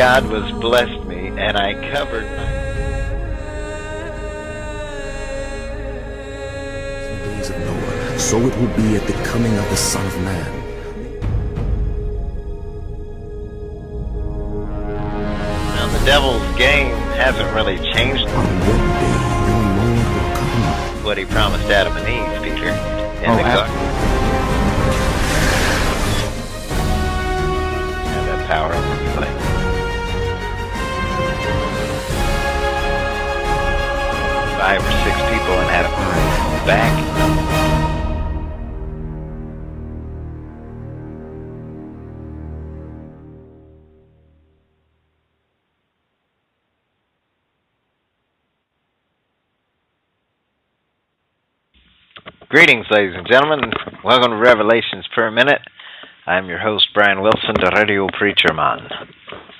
God was blessed me, and I covered my... In the days of Noah, so it will be at the coming of the Son of Man. Now, the devil's game hasn't really changed. On what day your Lord will come? What he promised Adam and Eve, Peter, in the garden. And that power of the play. 5 or 6 people and had him back. Greetings, ladies and gentlemen. Welcome to Revelations Per Minute. I'm your host, Brian Wilson, the Radio Preacher Man.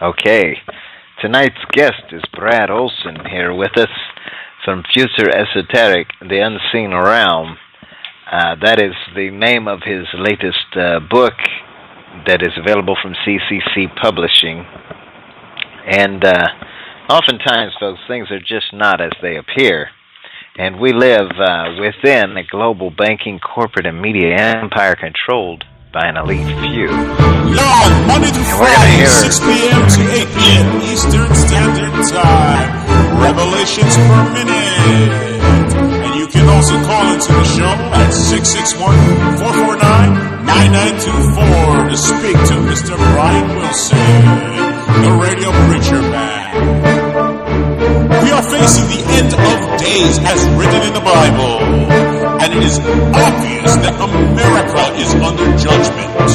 Okay, tonight's guest is Brad Olson here with us from Future Esoteric, The Unseen Realm. That is the name of his latest book that is available from CCC Publishing. And oftentimes, folks, things are just not as they appear. And we live within a global banking, corporate, and media empire controlled by an elite few. Lord, Monday to Friday, 6 p.m. to 8 p.m. Eastern Standard Time. Revelations Per Minute. And you can also call into the show at 661-449-9924 to speak to Mr. Brian Wilson, the Radio Preacher Man. We are facing the end of days as written in the Bible, and it is obvious that America is under judgment.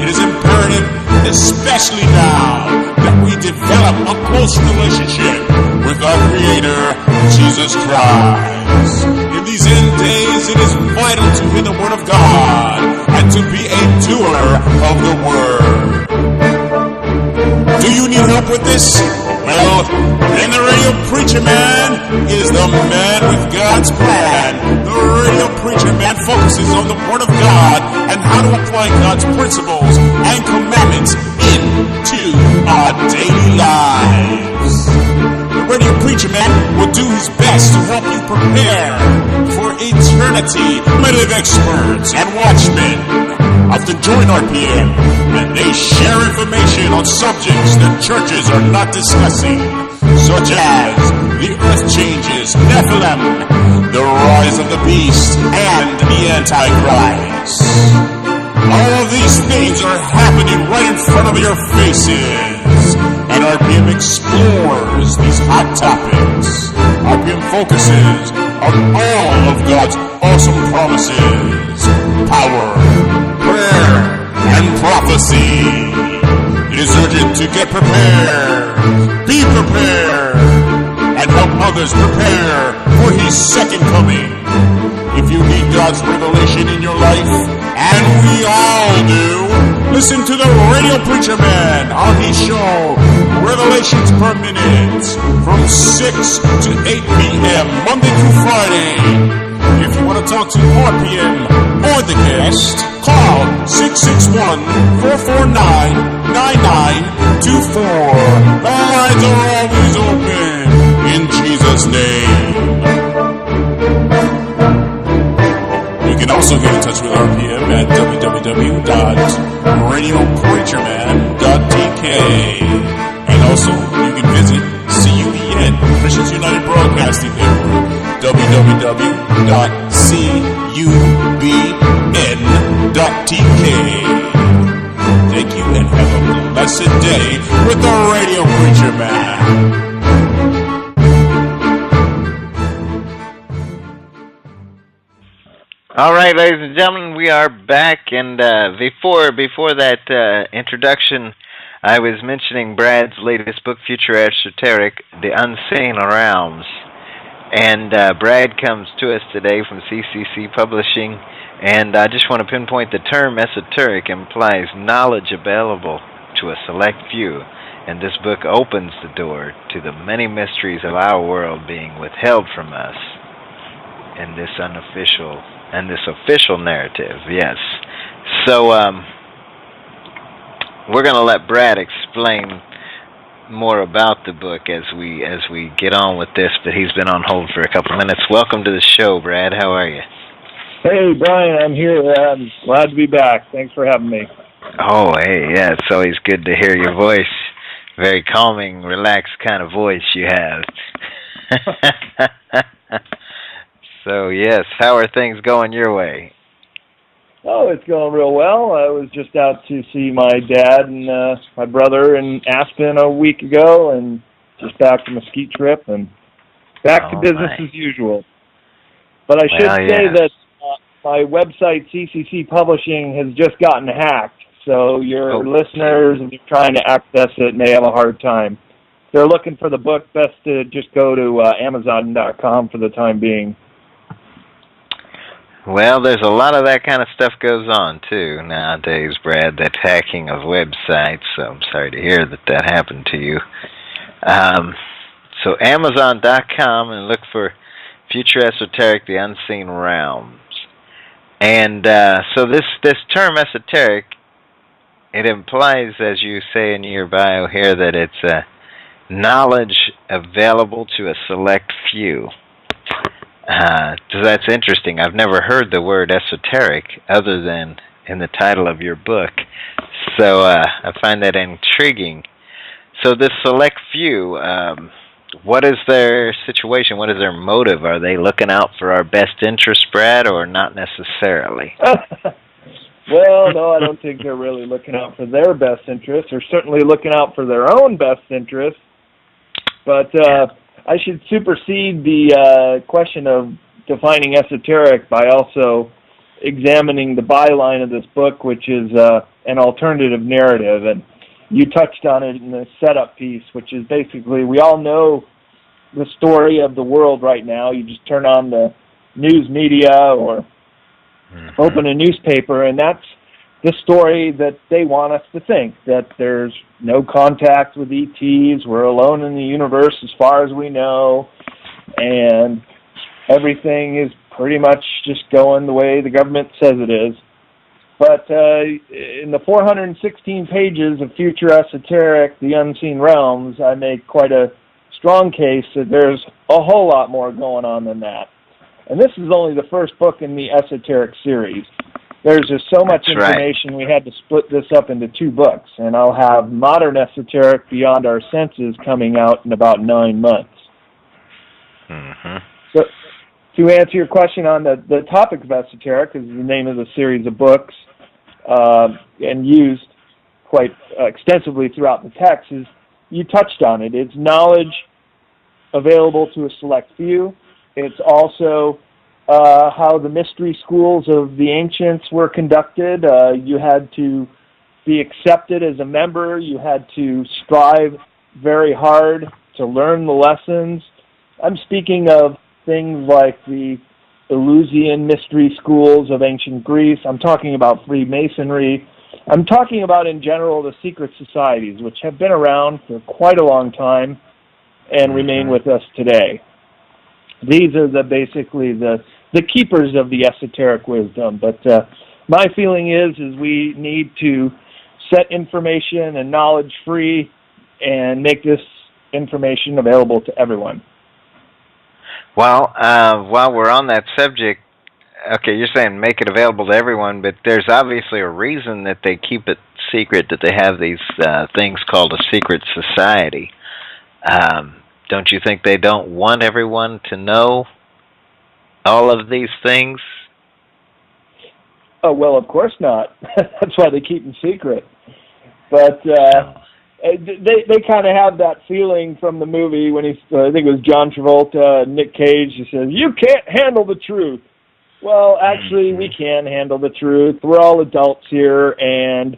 It is imperative, especially now, that we develop a close relationship with our Creator, Jesus Christ. In these end days, it is vital to hear the Word of God and to be a doer of the Word. Do you need help with this? Well, then the Radio Preacher Man is the man with God's plan. The Radio Preacher Man focuses on the Word of God and how to apply God's principles and commandments into our daily lives. The Radio Preacher Man will do his best to help you prepare for eternity. Many experts and watchmen often join RPM, and they share information on subjects that churches are not discussing, such as the earth changes, Nephilim, the rise of the beast, and the Antichrist. All of these things are happening right in front of your faces, and RPM explores these hot topics. RPM focuses on all of God's awesome promises, power, prayer, and prophecy. It is urgent to get prepared, be prepared, and help others prepare for His second coming. If you need God's revelation in your life, and we all do, listen to the Radio Preacher Man on his show, Revelations Per Minute, from 6 to 8 p.m., Monday through Friday. If you want to talk to RPM or the guest, call 661-449-9924. The lines are always open in Jesus' name. You can also get in touch with RPM at www.radiopreacherman.tk. And also, you can visit CUBN, Christians United Broadcasting Network, www.cubn.tk. Thank you and have a blessed day with the Radio Preacher Man. All right, ladies and gentlemen, we are back, and before that introduction, I was mentioning Brad's latest book, Future Esoteric, The Unseen Realms. And Brad comes to us today from CCC Publishing, and I just want to pinpoint the term esoteric implies knowledge available to a select few, and this book opens the door to the many mysteries of our world being withheld from us in this unofficial and this official narrative, yes. So we're going to let Brad explain more about the book as we get on with this, but he's been on hold for a couple of minutes. Welcome to the show, Brad. How are you? Hey, Brian, I'm here. I'm glad to be back. Thanks for having me. Oh, hey, yeah, it's always good to hear your voice. Very calming, relaxed kind of voice you have. So, yes, how are things going your way? Oh, it's going real well. I was just out to see my dad and my brother in Aspen a week ago, and just back from a ski trip, and back to business as usual. But I should say that my website, CCC Publishing, has just gotten hacked, so your listeners, if you're trying to access it, may have a hard time. If they're looking for the book, best to just go to Amazon.com for the time being. Well, there's a lot of that kind of stuff goes on, too, nowadays, Brad, that hacking of websites, so I'm sorry to hear that happened to you. So Amazon.com, and look for Future Esoteric, The Unseen Realms. And so this term esoteric, it implies, as you say in your bio here, that it's knowledge available to a select few. So that's interesting. I've never heard the word esoteric other than in the title of your book. So I find that intriguing. So this select few, what is their situation? What is their motive? Are they looking out for our best interest, Brad, or not necessarily? Well, no, I don't think they're really looking out for their best interest. They're certainly looking out for their own best interest. But I should supersede the question of defining esoteric by also examining the byline of this book, which is an alternative narrative. And you touched on it in the setup piece, which is basically we all know the story of the world right now. You just turn on the news media or open a newspaper, and that's the story that they want us to think, that there's no contact with ETs, we're alone in the universe as far as we know, and everything is pretty much just going the way the government says it is. But in the 416 pages of Future Esoteric, The Unseen Realms, I make quite a strong case that there's a whole lot more going on than that. And this is only the first book in the Esoteric series. There's just so much information, we had to split this up into 2 books. And I'll have Modern Esoteric, Beyond Our Senses, coming out in about 9 months. Mm-hmm. So, to answer your question on the topic of esoteric, is the name of the series of books, and used quite extensively throughout the text, is you touched on it. It's knowledge available to a select few. It's also how the mystery schools of the ancients were conducted. You had to be accepted as a member. You had to strive very hard to learn the lessons. I'm speaking of things like the Eleusinian mystery schools of ancient Greece. I'm talking about Freemasonry. I'm talking about, in general, the secret societies, which have been around for quite a long time and remain with us today. These are basically the keepers of the esoteric wisdom. But my feeling is we need to set information and knowledge free and make this information available to everyone. Well, while we're on that subject, okay, you're saying make it available to everyone, but there's obviously a reason that they keep it secret, that they have these things called a secret society. Don't you think they don't want everyone to know all of these things? Oh, well, of course not. That's why they keep them secret. But they kind of have that feeling from the movie when I think it was John Travolta and Nick Cage, who says, "You can't handle the truth." Well, actually, we can handle the truth. We're all adults here, and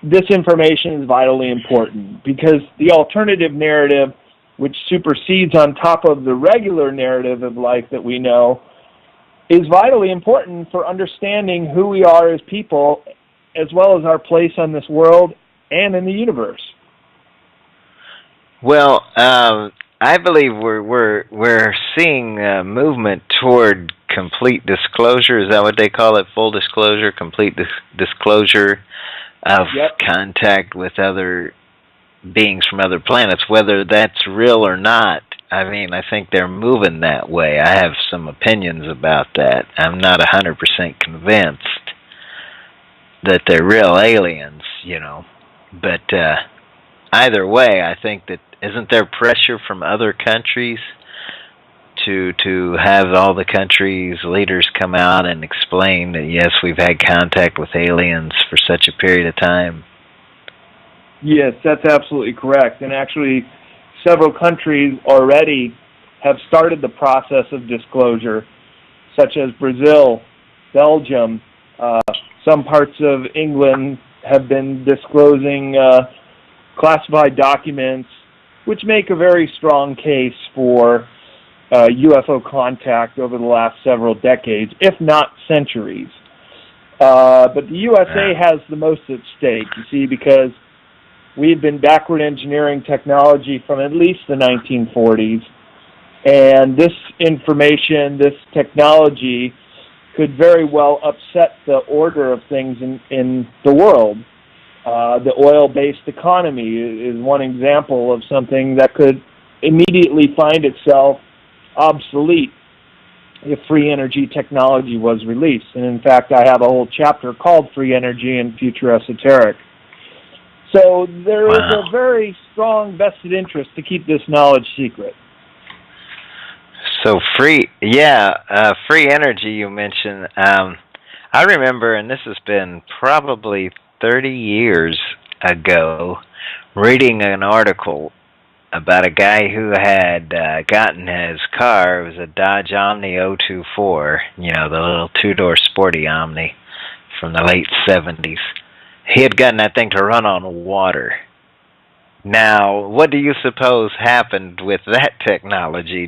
this information is vitally important because the alternative narrative, which supersedes on top of the regular narrative of life that we know, is vitally important for understanding who we are as people, as well as our place on this world and in the universe. Well, I believe we're seeing a movement toward complete disclosure. Is that what they call it? Full disclosure, complete disclosure of contact with other beings from other planets. Whether that's real or not, I mean, I think they're moving that way. I have some opinions about that. I'm not 100% convinced that they're real aliens, you know. But either way, I think that isn't there pressure from other countries to have all the countries' leaders come out and explain that, yes, we've had contact with aliens for such a period of time? Yes, that's absolutely correct. And actually, several countries already have started the process of disclosure, such as Brazil, Belgium, some parts of England have been disclosing classified documents, which make a very strong case for UFO contact over the last several decades, if not centuries. But the USA has the most at stake, you see, because we've been backward engineering technology from at least the 1940s, and this information, this technology, could very well upset the order of things in the world. The oil-based economy is one example of something that could immediately find itself obsolete if free energy technology was released. And in fact, I have a whole chapter called Free Energy and Future Esoteric. So there is a very strong vested interest to keep this knowledge secret. So free energy you mentioned. I remember, and this has been probably 30 years ago, reading an article about a guy who had gotten his car. It was a Dodge Omni 024, you know, the little two-door sporty Omni from the late 70s. He had gotten that thing to run on water. Now, what do you suppose happened with that technology?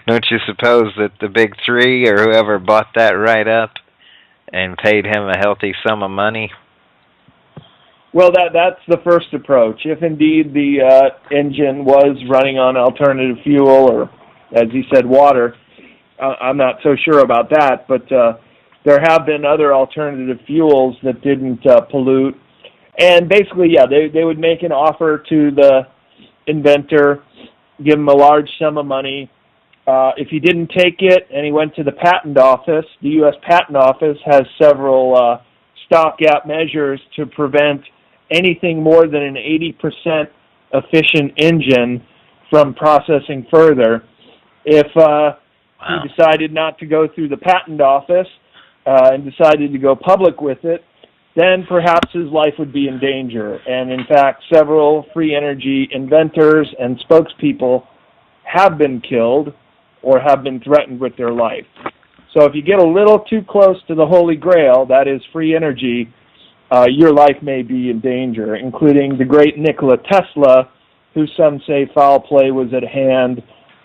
Don't you suppose that the big three or whoever bought that right up and paid him a healthy sum of money? Well, that's the first approach. If indeed the engine was running on alternative fuel, or as he said, water, I'm not so sure about that, but there have been other alternative fuels that didn't pollute. And basically, yeah, they would make an offer to the inventor, give him a large sum of money. If he didn't take it and he went to the patent office, the U.S. Patent Office has several stopgap measures to prevent anything more than an 80% efficient engine from processing further. If he decided not to go through the patent office and decided to go public with it, then perhaps his life would be in danger. And in fact, several free energy inventors and spokespeople have been killed or have been threatened with their life. So if you get a little too close to the Holy Grail, that is free energy, your life may be in danger, including the great Nikola Tesla, who some say foul play was at hand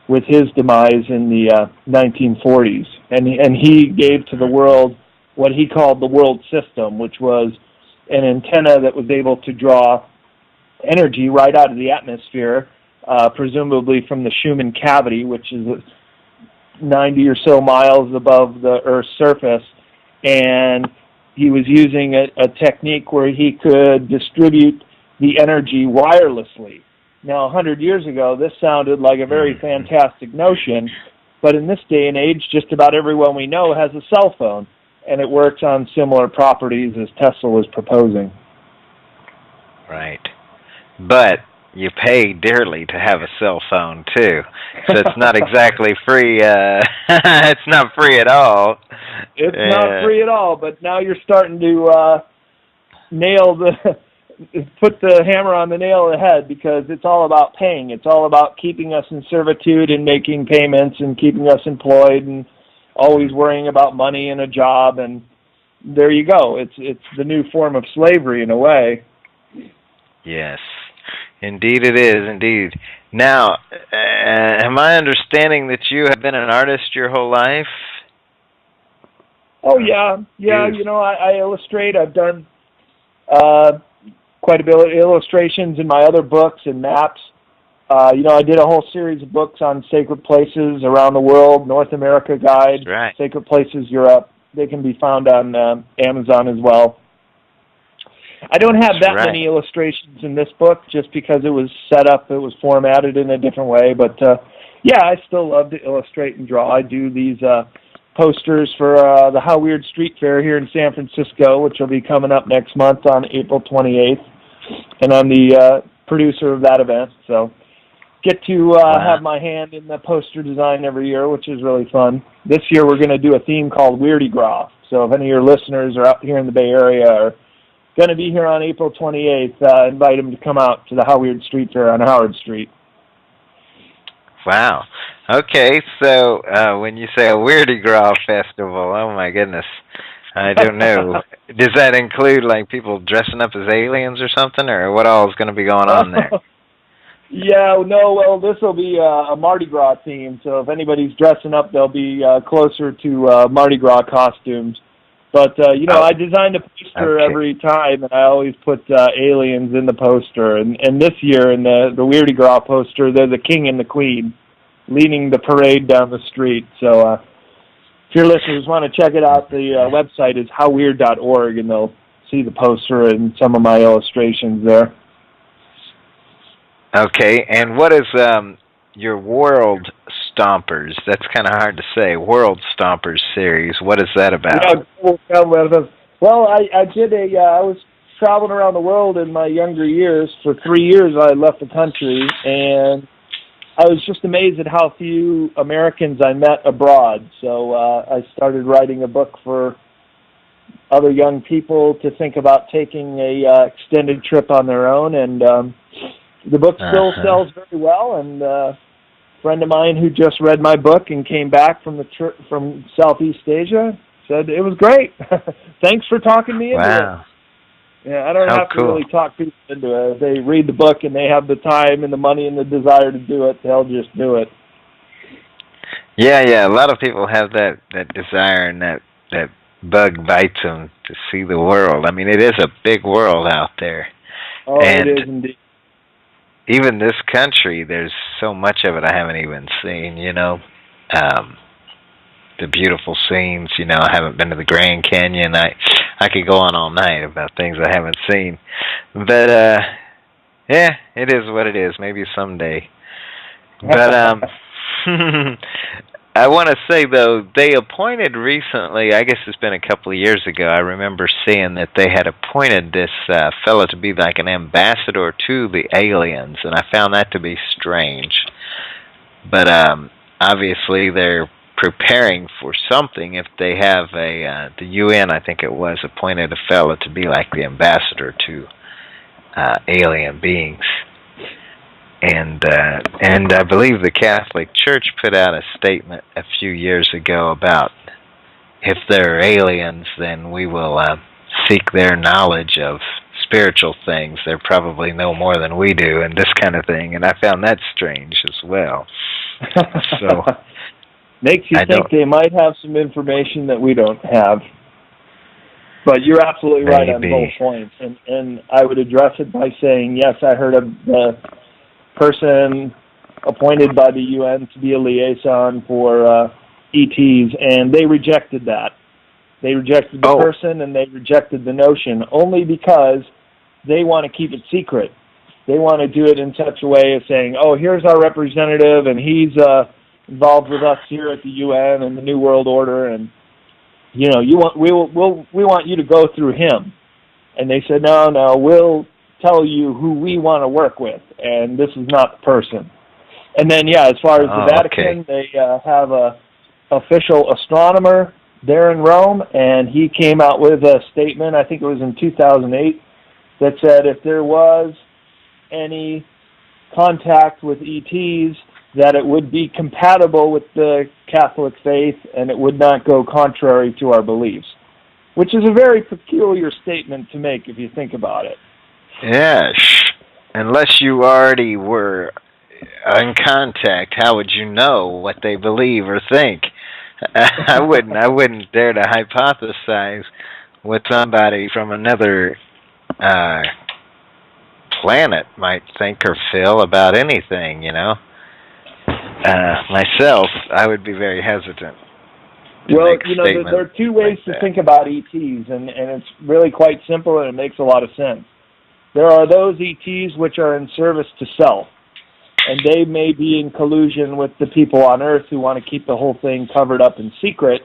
with his demise in the 1940s. And he gave to the world what he called the world system, which was an antenna that was able to draw energy right out of the atmosphere, presumably from the Schumann cavity, which is 90 or so miles above the Earth's surface. And he was using a technique where he could distribute the energy wirelessly. Now, 100 years ago, this sounded like a very fantastic notion, but in this day and age, just about everyone we know has a cell phone, and it works on similar properties as Tesla was proposing. Right. But you pay dearly to have a cell phone, too. So it's not exactly free. It's not free at all. It's not free at all, but now you're starting to put the hammer on the nail of the head, because it's all about paying. It's all about keeping us in servitude and making payments and keeping us employed and always worrying about money and a job. And there you go. It's the new form of slavery in a way. Yes. Indeed it is, indeed. Now, am I understanding that you have been an artist your whole life? Oh, yeah. Yeah, you know, I illustrate. I've done quite a bit of illustrations in my other books and maps. You know, I did a whole series of books on sacred places around the world, North America Guide, right. Sacred Places Europe. They can be found on Amazon as well. I don't have that many illustrations in this book just because it was set up, it was formatted in a different way. But, yeah, I still love to illustrate and draw. I do these posters for the How Weird Street Fair here in San Francisco, which will be coming up next month on April 28th. And I'm the producer of that event, so get to have my hand in the poster design every year, which is really fun. This year we're going to do a theme called Weirdy Gras. So if any of your listeners are out here in the Bay Area or going to be here on April 28th, invite them to come out to the How Weird Street Fair on Howard Street. Wow. Okay, so when you say a Weirdy Gras festival, oh my goodness, I don't know. Does that include like people dressing up as aliens or something, or what all is going to be going on there? Yeah, no, well, this will be a Mardi Gras theme, so if anybody's dressing up, they'll be closer to Mardi Gras costumes. But, I designed a poster every time, and I always put aliens in the poster. And this year, in the Weirdy Gras poster, they're the king and the queen leading the parade down the street. So if your listeners want to check it out, the website is howweird.org, and they'll see the poster and some of my illustrations there. Okay, and what is your World Stompers? That's kind of hard to say. World Stompers series. What is that about? Well, I was traveling around the world in my younger years. For 3 years, I left the country, and I was just amazed at how few Americans I met abroad. So I started writing a book for other young people to think about taking a extended trip on their own, and the book still sells very well. And a friend of mine who just read my book and came back from from Southeast Asia said it was great. Thanks for talking me into it. Yeah, I don't have to really talk people into it. If they read the book and they have the time and the money and the desire to do it, they'll just do it. Yeah. A lot of people have that desire, and that bug bites them to see the world. I mean, it is a big world out there. Oh, and it is indeed. Even this country, there's so much of it I haven't even seen, the beautiful scenes, I haven't been to the Grand Canyon. I could go on all night about things I haven't seen. But, yeah, it is what it is. Maybe someday. But, I want to say, though, they appointed recently, I guess it's been a couple of years ago, I remember seeing that they had appointed this fellow to be like an ambassador to the aliens, and I found that to be strange. But obviously they're preparing for something if they have the UN, I think it was, appointed a fellow to be like the ambassador to alien beings. And I believe the Catholic Church put out a statement a few years ago about if they're aliens, then we will seek their knowledge of spiritual things. They probably know more than we do, and this kind of thing. And I found that strange as well. So makes you think they might have some information that we don't have. But you're absolutely right on both points. And I would address it by saying, yes, I heard of the person appointed by the UN to be a liaison for ETs, and they rejected that. They rejected the person, and they rejected the notion only because they want to keep it secret. They want to do it in such a way of saying, here's our representative, and he's involved with us here at the UN and the New World Order, and we want you to go through him. And they said, no, we'll tell you who we want to work with, and this is not the person. And then, as far as the Vatican, they have a official astronomer there in Rome, and he came out with a statement, I think it was in 2008, that said if there was any contact with ETs, that it would be compatible with the Catholic faith, and it would not go contrary to our beliefs, which is a very peculiar statement to make if you think about it. Yes. Unless you already were in contact, how would you know what they believe or think? I wouldn't dare to hypothesize what somebody from another planet might think or feel about anything, Myself, I would be very hesitant. Well, make a you know, statement there are two ways like to that? think about ETs, and it's really quite simple, and it makes a lot of sense. There are those ETs which are in service to self, and they may be in collusion with the people on Earth who want to keep the whole thing covered up in secret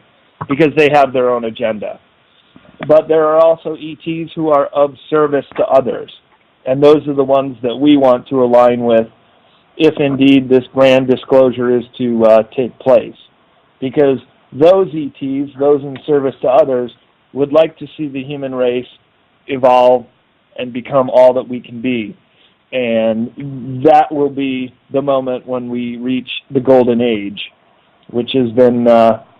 because they have their own agenda. But there are also ETs who are of service to others, and those are the ones that we want to align with if indeed this grand disclosure is to take place. Because those ETs, those in service to others, would like to see the human race evolve and become all that we can be. And that will be the moment when we reach the golden age, which has been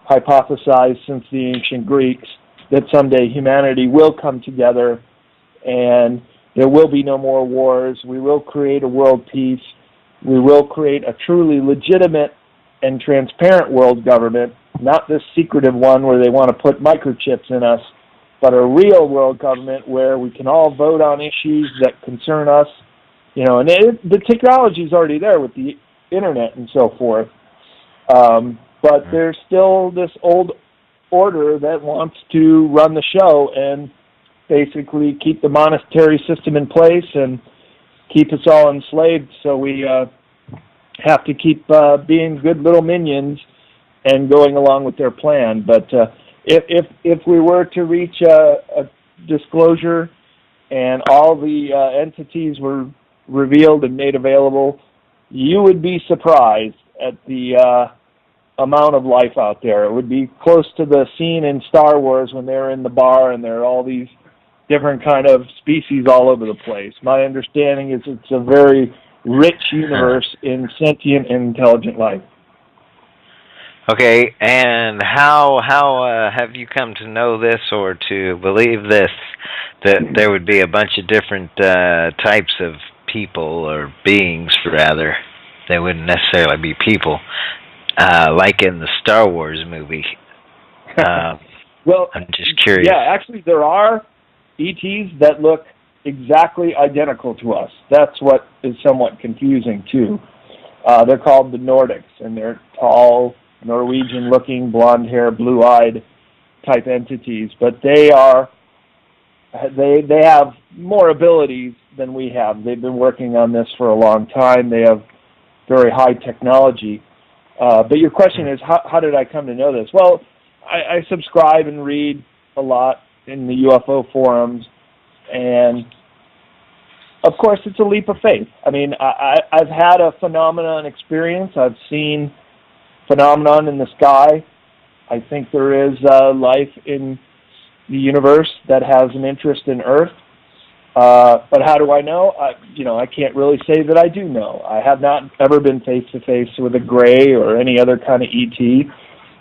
hypothesized since the ancient Greeks, that someday humanity will come together and there will be no more wars. We will create a world peace. We will create a truly legitimate and transparent world government, not this secretive one where they want to put microchips in us, but a real world government where we can all vote on issues that concern us. You know, and the technology is already there with the internet and so forth. But there's still this old order that wants to run the show and basically keep the monetary system in place and keep us all enslaved. So we have to keep being good little minions and going along with their plan. But if we were to reach a disclosure and all the entities were revealed and made available, you would be surprised at the amount of life out there. It would be close to the scene in Star Wars when they're in the bar and there are all these different kind of species all over the place. My understanding is it's a very rich universe in sentient and intelligent life. Okay, and how have you come to know this or to believe this, that there would be a bunch of different types of people or beings, rather? They wouldn't necessarily be people, like in the Star Wars movie. Well, I'm just curious. Yeah, actually there are ETs that look exactly identical to us. That's what is somewhat confusing, too. They're called the Nordics, and they're tall, Norwegian-looking, blonde hair, blue-eyed type entities. But they have more abilities than we have. They've been working on this for a long time. They have very high technology. But your question is, how did I come to know this? Well, I subscribe and read a lot in the UFO forums, and of course it's a leap of faith. I mean, I've had a phenomenon experience. I've seen phenomenon in the sky. I think there is life in the universe that has an interest in Earth. But how do I know? I can't really say that I do know. I have not ever been face-to-face with a gray or any other kind of ET,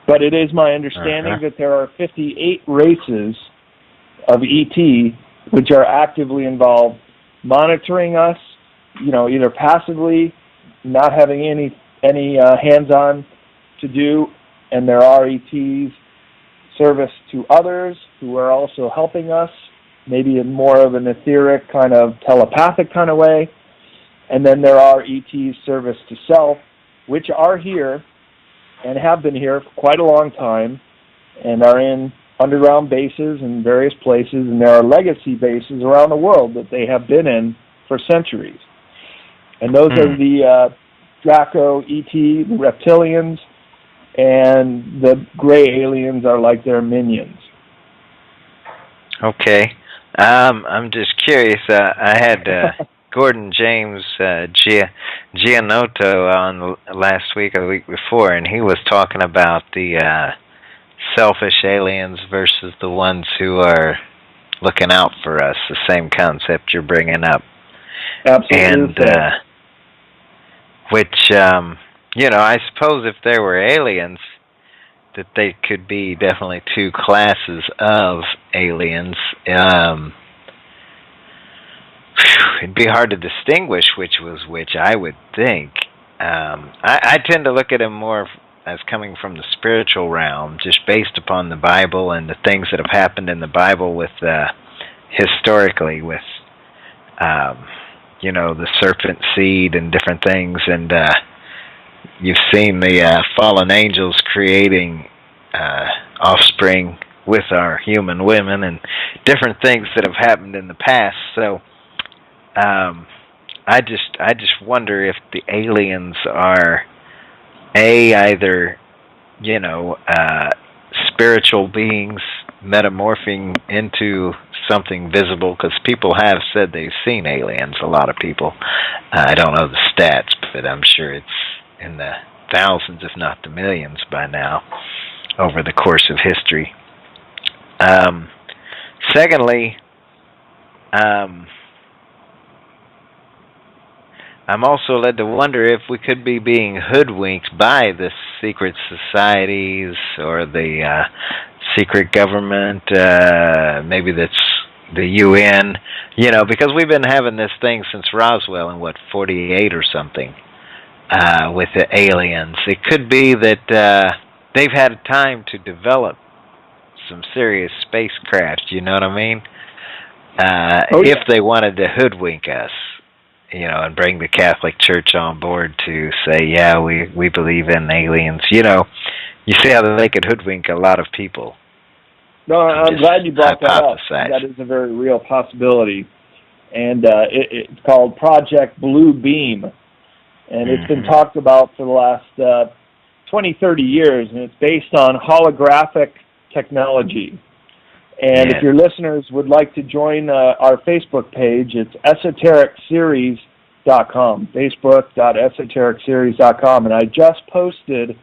but it is my understanding that there are 58 races of ET which are actively involved monitoring us, either passively, not having any hands-on to do, and there are ETs service to others who are also helping us, maybe in more of an etheric kind of telepathic kind of way. And then there are ETs service to self, which are here and have been here for quite a long time and are in underground bases in various places, and there are legacy bases around the world that they have been in for centuries. And those are the Draco ET, the reptilians, and the gray aliens are like their minions. Okay. I'm just curious. I had Gordon James Giannotto on last week or the week before, and he was talking about the selfish aliens versus the ones who are looking out for us, the same concept you're bringing up. Absolutely. And which, I suppose if there were aliens, that they could be definitely two classes of aliens. It'd be hard to distinguish which was which, I would think. I tend to look at them more as coming from the spiritual realm, just based upon the Bible and the things that have happened in the Bible with historically with the serpent seed and different things, and you've seen the fallen angels creating offspring with our human women and different things that have happened in the past. So I just wonder if the aliens are either spiritual beings metamorphing into something visible, because people have said they've seen aliens, a lot of people. I don't know the stats, but I'm sure it's in the thousands, if not the millions by now, over the course of history. Secondly, I'm also led to wonder if we could be being hoodwinked by the secret societies or the secret government, maybe that's the UN, because we've been having this thing since Roswell in, 48 or something, with the aliens. It could be that they've had time to develop some serious spacecraft, you know what I mean? If they wanted to hoodwink us, and bring the Catholic Church on board to say, yeah, we believe in aliens. You see how they could hoodwink a lot of people. No, I'm glad you brought that up. That is a very real possibility. And it's called Project Blue Beam. And it's been talked about for the last 20, 30 years, and it's based on holographic technology. And if your listeners would like to join our Facebook page, it's esotericseries.com, facebook.esotericseries.com. And I just posted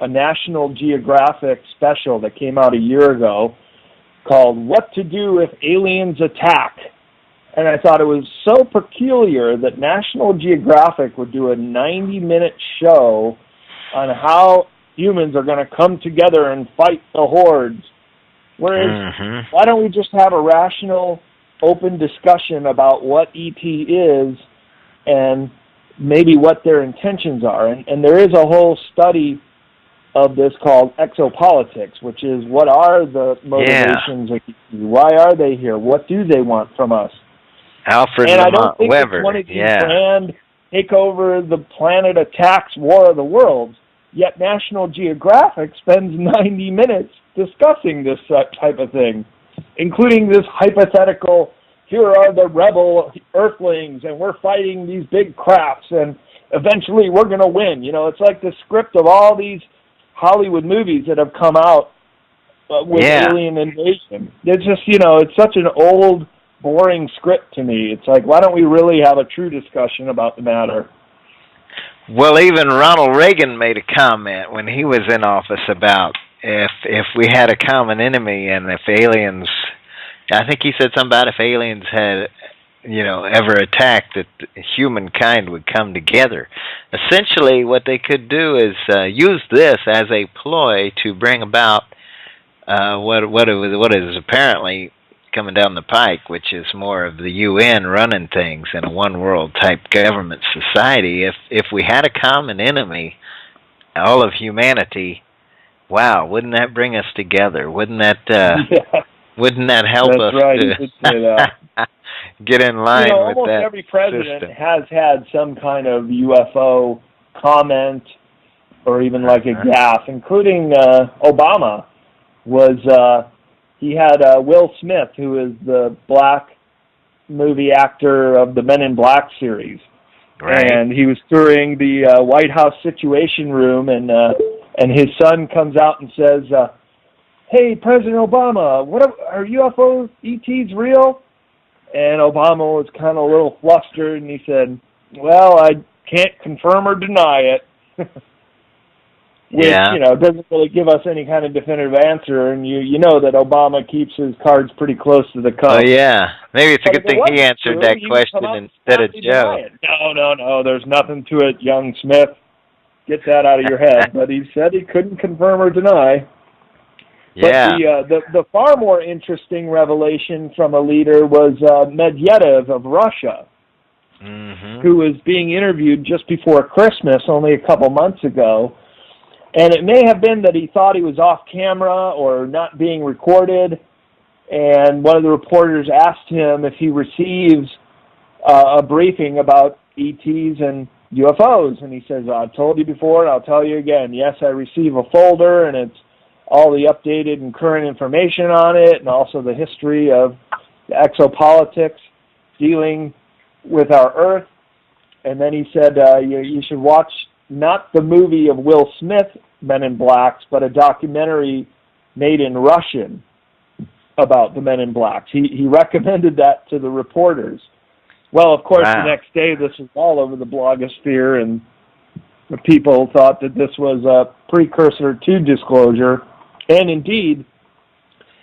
a National Geographic special that came out a year ago called What to Do If Aliens Attack. And I thought it was so peculiar that National Geographic would do a 90-minute show on how humans are going to come together and fight the hordes. Whereas, why don't we just have a rational, open discussion about what ET is and maybe what their intentions are? And there is a whole study of this called exopolitics, which is what are the motivations of ET? Why are they here? What do they want from us? Alfred and I don't think Weber. It's one of these grand take over the planet attacks War of the Worlds, yet National Geographic spends 90 minutes discussing this type of thing, including this hypothetical, here are the rebel Earthlings, and we're fighting these big crafts, and eventually we're going to win. It's like the script of all these Hollywood movies that have come out with alien invasion. It's just, it's such an old, boring script to me. It's like, why don't we really have a true discussion about the matter? Well, even Ronald Reagan made a comment when he was in office about if we had a common enemy and if aliens, I think he said something about if aliens had, ever attacked, that humankind would come together. Essentially, what they could do is use this as a ploy to bring about what is apparently coming down the pike, which is more of the UN running things in a one-world type government society. If we had a common enemy, all of humanity, wow, wouldn't that bring us together? Wouldn't that wouldn't that help us to get in line with almost that every president system? Has had some kind of UFO comment or even like a gaffe, including Obama he had Will Smith, who is the black movie actor of the Men in Black series. Right. And he was touring the White House Situation Room, and his son comes out and says, hey, President Obama, are UFO ETs real? And Obama was kind of a little flustered, and he said, well, I can't confirm or deny it. Which, doesn't really give us any kind of definitive answer, and you know that Obama keeps his cards pretty close to the cup. Oh, yeah. Maybe it's a good thing he answered that question instead of Joe. No, there's nothing to it, young Smith. Get that out of your head. But he said he couldn't confirm or deny. Yeah. But the far more interesting revelation from a leader was Medvedev of Russia, who was being interviewed just before Christmas, only a couple months ago. And it may have been that he thought he was off camera or not being recorded. And one of the reporters asked him if he receives a briefing about ETs and UFOs. And he says, I've told you before, and I'll tell you again. Yes, I receive a folder, and it's all the updated and current information on it, and also the history of the exopolitics dealing with our Earth. And then he said you should watch not the movie of Will Smith, Men in Blacks, but a documentary made in Russian about the Men in Blacks. He recommended that to the reporters. Well, of course, Wow. The next day this was all over the blogosphere, and the people thought that this was a precursor to disclosure. And indeed,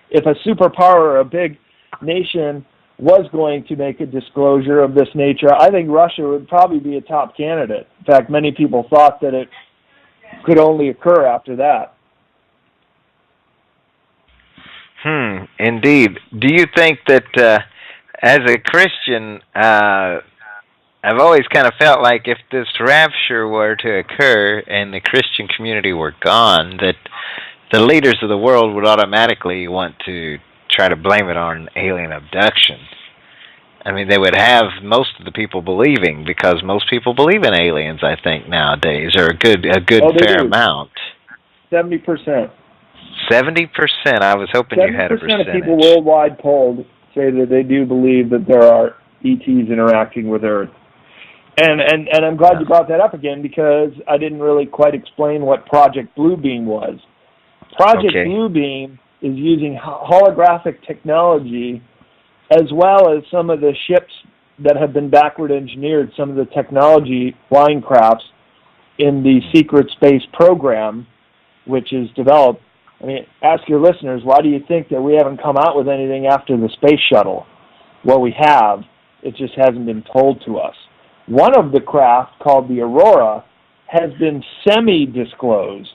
if a superpower or a big nation was going to make a disclosure of this nature, I think Russia would probably be a top candidate. In fact, many people thought that it could only occur after that. Indeed. Do you think that, as a Christian, I've always kind of felt like if this rapture were to occur and the Christian community were gone, that the leaders of the world would automatically want to try to blame it on alien abduction. I mean, they would have most of the people believing, because most people believe in aliens, I think, nowadays, or a good fair amount. 70%. 70%? I was hoping you had a percentage. 70% of people worldwide polled say that they do believe that there are ETs interacting with Earth. And I'm glad you brought that up again, because I didn't really quite explain what Project Bluebeam was. Project Bluebeam is using holographic technology, as well as some of the ships that have been backward engineered, some of the technology flying crafts in the secret space program, which is developed. I mean, ask your listeners, why do you think that we haven't come out with anything after the space shuttle? Well, we have. It just hasn't been told to us. One of the craft, called the Aurora, has been semi-disclosed,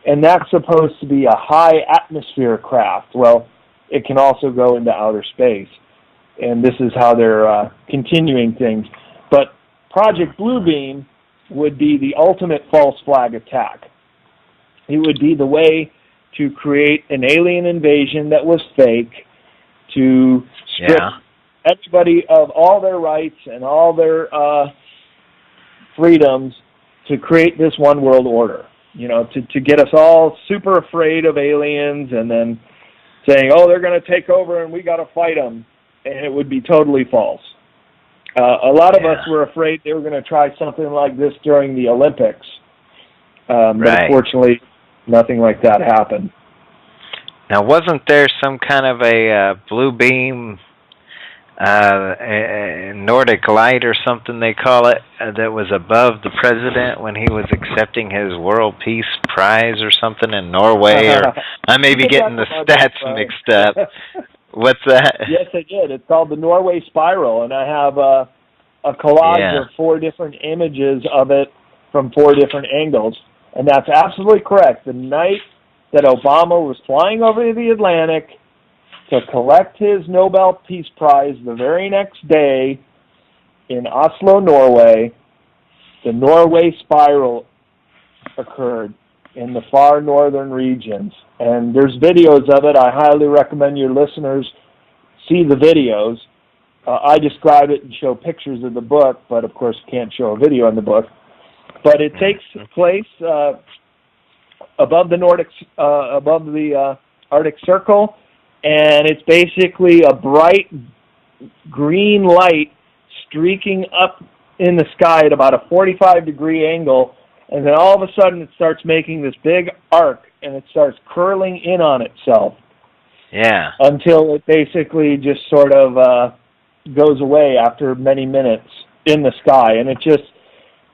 and that's supposed to be a high-atmosphere craft. Well, it can also go into outer space, and this is how they're continuing things. But Project Bluebeam would be the ultimate false flag attack. It would be the way to create an alien invasion that was fake, to strip everybody of all their rights and all their freedoms, to create this one world order. You know, to get us all super afraid of aliens, and then saying, oh, they're going to take over and we got to fight them. And it would be totally false. A lot of us were afraid they were going to try something like this during the Olympics. But unfortunately, nothing like that happened. Now, wasn't there some kind of a blue beam, a Nordic light or something they call it, that was above the president when he was accepting his World Peace Prize or something in Norway? Or I may be getting the stats mixed up. What's that? Yes, I did. It's called the Norway Spiral, and I have a collage of 4 different images of it from 4 different angles. And that's absolutely correct. The night that Obama was flying over the Atlantic to collect his Nobel Peace Prize, the very next day in Oslo, Norway, the Norway Spiral occurred in the far northern regions. And there's videos of it. I highly recommend your listeners see the videos. I describe it and show pictures of the book, but of course can't show a video in the book. But it takes place above the Arctic Circle, and it's basically a bright green light streaking up in the sky at about a 45-degree angle, and then all of a sudden it starts making this big arc, and it starts curling in on itself. Yeah. Until it basically just sort of goes away after many minutes in the sky, and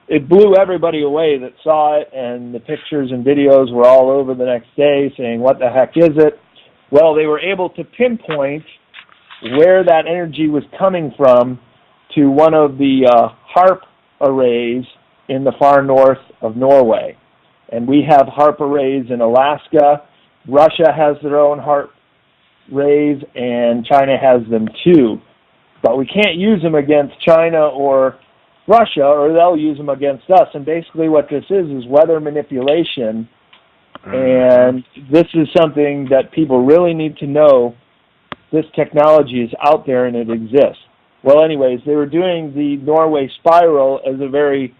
it blew everybody away that saw it, and the pictures and videos were all over the next day saying, what the heck is it? Well, they were able to pinpoint where that energy was coming from to one of the HAARP arrays in the far north of Norway. And we have HAARP arrays in Alaska. Russia has their own HAARP arrays, and China has them too. But we can't use them against China or Russia, or they'll use them against us. And basically what this is weather manipulation, and this is something that people really need to know. This technology is out there and it exists. Well, anyways, they were doing the Norway Spiral as a very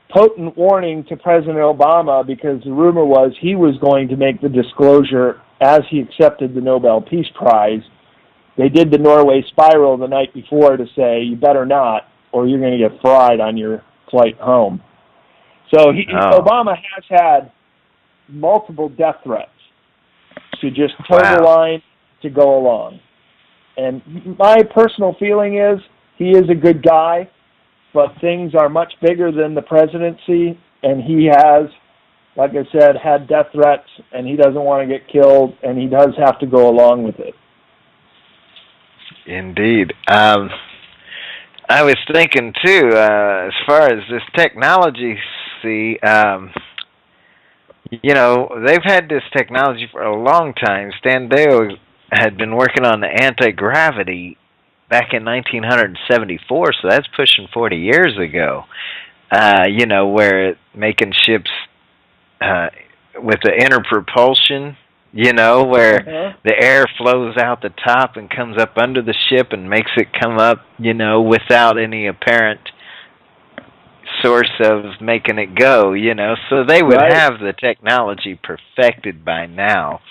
potent warning to President Obama, because the rumor was he was going to make the disclosure as he accepted the Nobel Peace Prize. They did the Norway spiral the night before to say, you better not, or you're going to get fried on your flight home. So Obama has had multiple death threats to just toe the line to go along. And my personal feeling is he is a good guy, but things are much bigger than the presidency, and he has, like I said, had death threats, and he doesn't want to get killed, and he does have to go along with it. Indeed. I was thinking, too, as far as this technology, they've had this technology for a long time. Stan Deyo had been working on the anti-gravity back in 1974, so that's pushing 40 years ago, where making ships with the inner propulsion, where the air flows out the top and comes up under the ship and makes it come up, without any apparent source of making it go, So they would have the technology perfected by now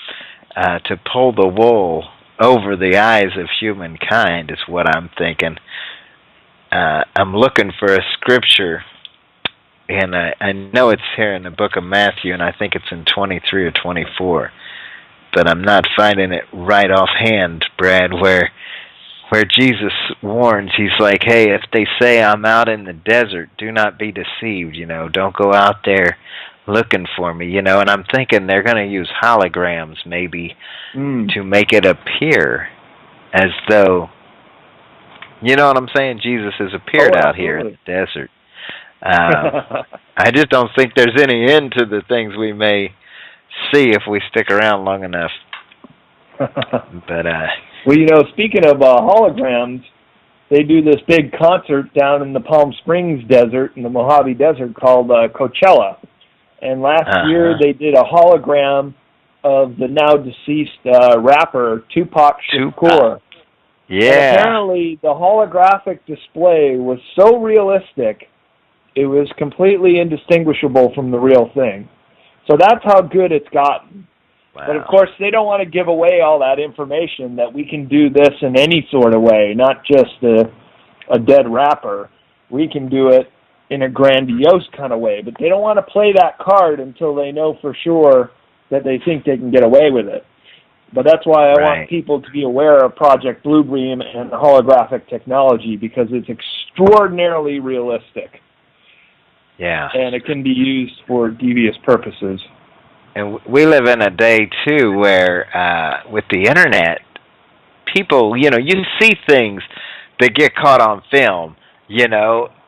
to pull the wool over the eyes of humankind, is what I'm thinking. I'm looking for a scripture, and I know it's here in the book of Matthew, and I think it's in 23 or 24, but I'm not finding it right offhand, Brad, where Jesus warns. He's like, hey, if they say I'm out in the desert, do not be deceived, don't go out there looking for me, and I'm thinking they're going to use holograms maybe to make it appear as though, you know what I'm saying, Jesus has appeared out here in the desert. I just don't think there's any end to the things we may see if we stick around long enough. But well, speaking of holograms, they do this big concert down in the Palm Springs desert, in the Mojave Desert, called Coachella. And last year they did a hologram of the now deceased rapper Tupac Shakur. Yeah. And apparently the holographic display was so realistic, it was completely indistinguishable from the real thing. So that's how good it's gotten. Wow. But of course, they don't want to give away all that information, that we can do this in any sort of way, not just a dead rapper. We can do it in a grandiose kind of way, but they don't want to play that card until they know for sure that they think they can get away with it. But that's why I want people to be aware of Project Bluebeam and holographic technology, because it's extraordinarily realistic. Yeah. And it can be used for devious purposes. And we live in a day, too, where with the Internet, people, you see things that get caught on film,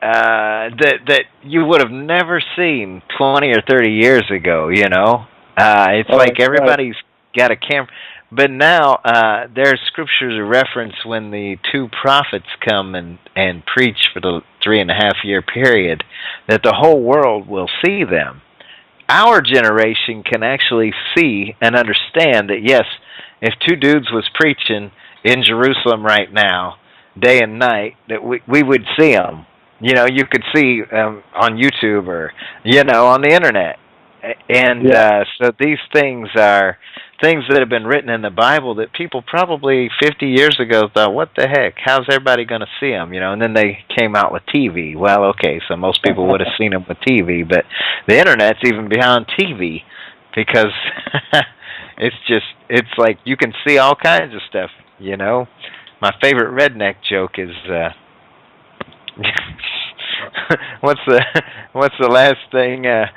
that you would have never seen 20 or 30 years ago, It's like everybody's got a camera. But now there's scriptures of reference when the two prophets come and preach for the 3.5-year period, that the whole world will see them. Our generation can actually see and understand that, yes, if two dudes was preaching in Jerusalem right now, day and night, that we would see them. You could see on YouTube or, on the Internet. And so these things are things that have been written in the Bible that people probably 50 years ago thought, what the heck, how's everybody going to see them? And then they came out with TV. Well, okay, so most people would have seen them with TV, but the Internet's even beyond TV, because it's like you can see all kinds of stuff, My favorite redneck joke is, what's the last thing a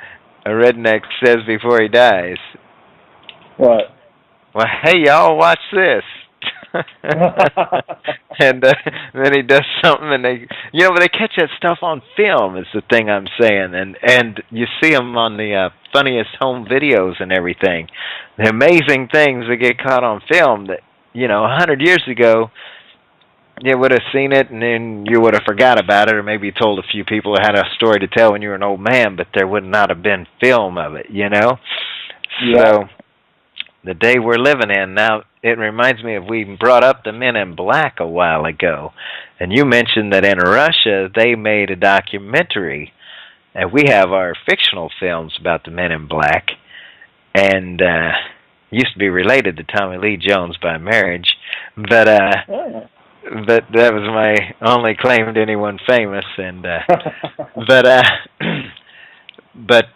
redneck says before he dies? What? Well, hey, y'all, watch this. And then he does something, and they catch that stuff on film, is the thing I'm saying. And you see them on the funniest home videos and everything. The amazing things that get caught on film that, 100 years ago, you would have seen it, and then you would have forgot about it, or maybe told a few people who had a story to tell when you were an old man, but there would not have been film of it, Yeah. So the day we're living in now, it reminds me of, we brought up the Men in Black a while ago, and you mentioned that in Russia they made a documentary we have our fictional films about the Men in Black, and used to be related to Tommy Lee Jones by marriage, but that was my only claim to anyone famous, and but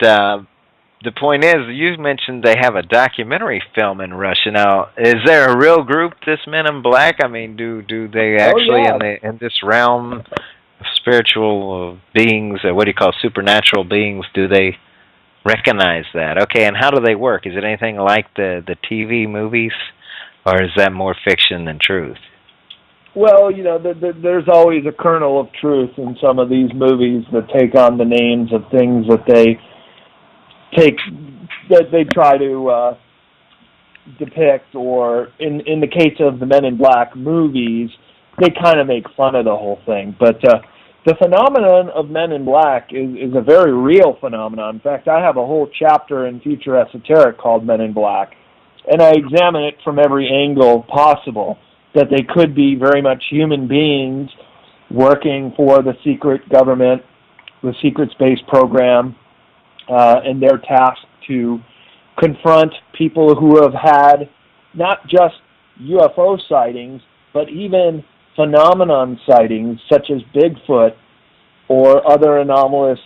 the point is, you mentioned they have a documentary film in Russia. Now, is there a real group, this Men in Black? I mean, do they actually in this realm of spiritual beings, what do you call supernatural beings? Do they recognize that? Okay, and how do they work? Is it anything like the TV movies, or is that more fiction than truth? Well, there's always a kernel of truth in some of these movies that take on the names of things that they try to depict, or in the case of the Men in Black movies, they kind of make fun of the whole thing. But the phenomenon of Men in Black is a very real phenomenon. In fact, I have a whole chapter in Future Esoteric called Men in Black, and I examine it from every angle possible, that they could be very much human beings working for the secret government, the secret space program, and they're tasked to confront people who have had not just UFO sightings, but even phenomenon sightings such as Bigfoot or other anomalous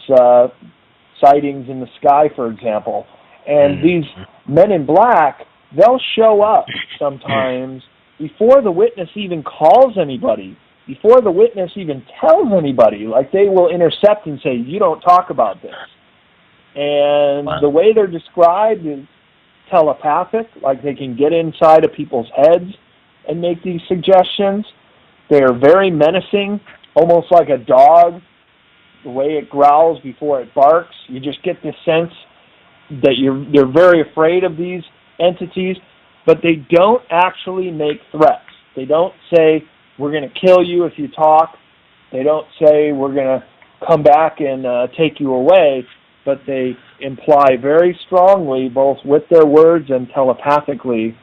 sightings in the sky, for example. And these Men in Black, they'll show up sometimes before the witness even calls anybody, before the witness even tells anybody. Like, they will intercept and say, "You don't talk about this." And the way they're described is telepathic, like they can get inside of people's heads and make these suggestions. They're very menacing, almost like a dog, the way it growls before it barks. You just get this sense that you're very afraid of these entities, but they don't actually make threats. They don't say, "We're going to kill you if you talk." They don't say, "We're going to come back and take you away." But they imply very strongly, both with their words and telepathically,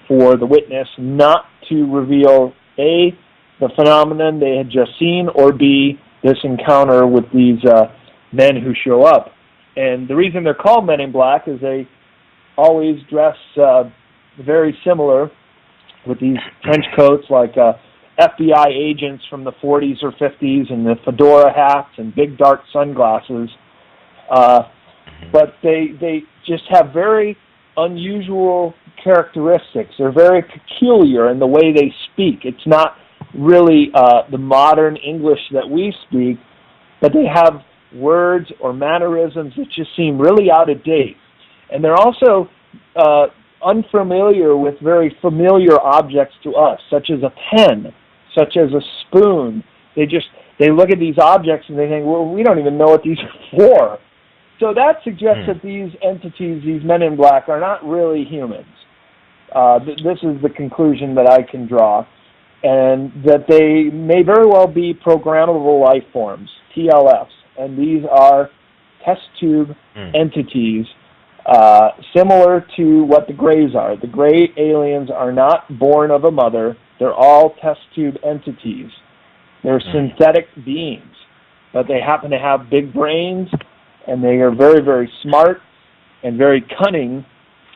for the witness not to reveal A, the phenomenon they had just seen, or B, this encounter with these men who show up. And the reason they're called Men in Black is they always dress very similar, with these trench coats like FBI agents from the 40s or 50s, and the fedora hats and big dark sunglasses. But they just have very unusual characteristics. They're very peculiar in the way they speak. It's not really the modern English that we speak, but they have words or mannerisms that just seem really out of date. And they're also unfamiliar with very familiar objects to us, such as a pen, such as a spoon. They look at these objects and they think, well, we don't even know what these are for. So that suggests that these entities, these Men in Black, are not really humans. This is the conclusion that I can draw, and that they may very well be programmable life forms, TLFs, and these are test tube entities, similar to what the Greys are. The Grey aliens are not born of a mother. They're all test tube entities. They're synthetic beings, but they happen to have big brains, and they are very, very smart and very cunning,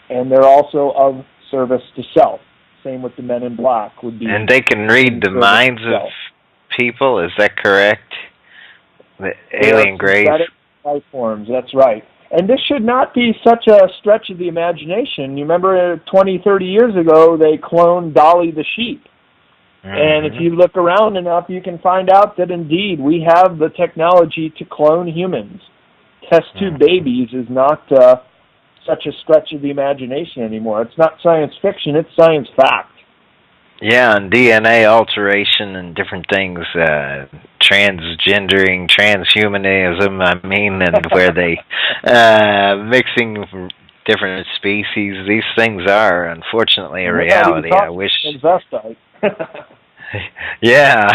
and they're also of service to self. Same with the Men in Black would be. And they can read the minds of people, is that correct? The alien Greys? Life forms, that's right. And this should not be such a stretch of the imagination. You remember 20, 30 years ago, they cloned Dolly the sheep. And if you look around enough, you can find out that indeed we have the technology to clone humans. Test tube babies is not such a stretch of the imagination anymore. It's not science fiction, it's science fact. Yeah, and DNA alteration and different things, transgendering, transhumanism, and where they mixing different species. These things are, unfortunately, a reality. I wish... Yeah,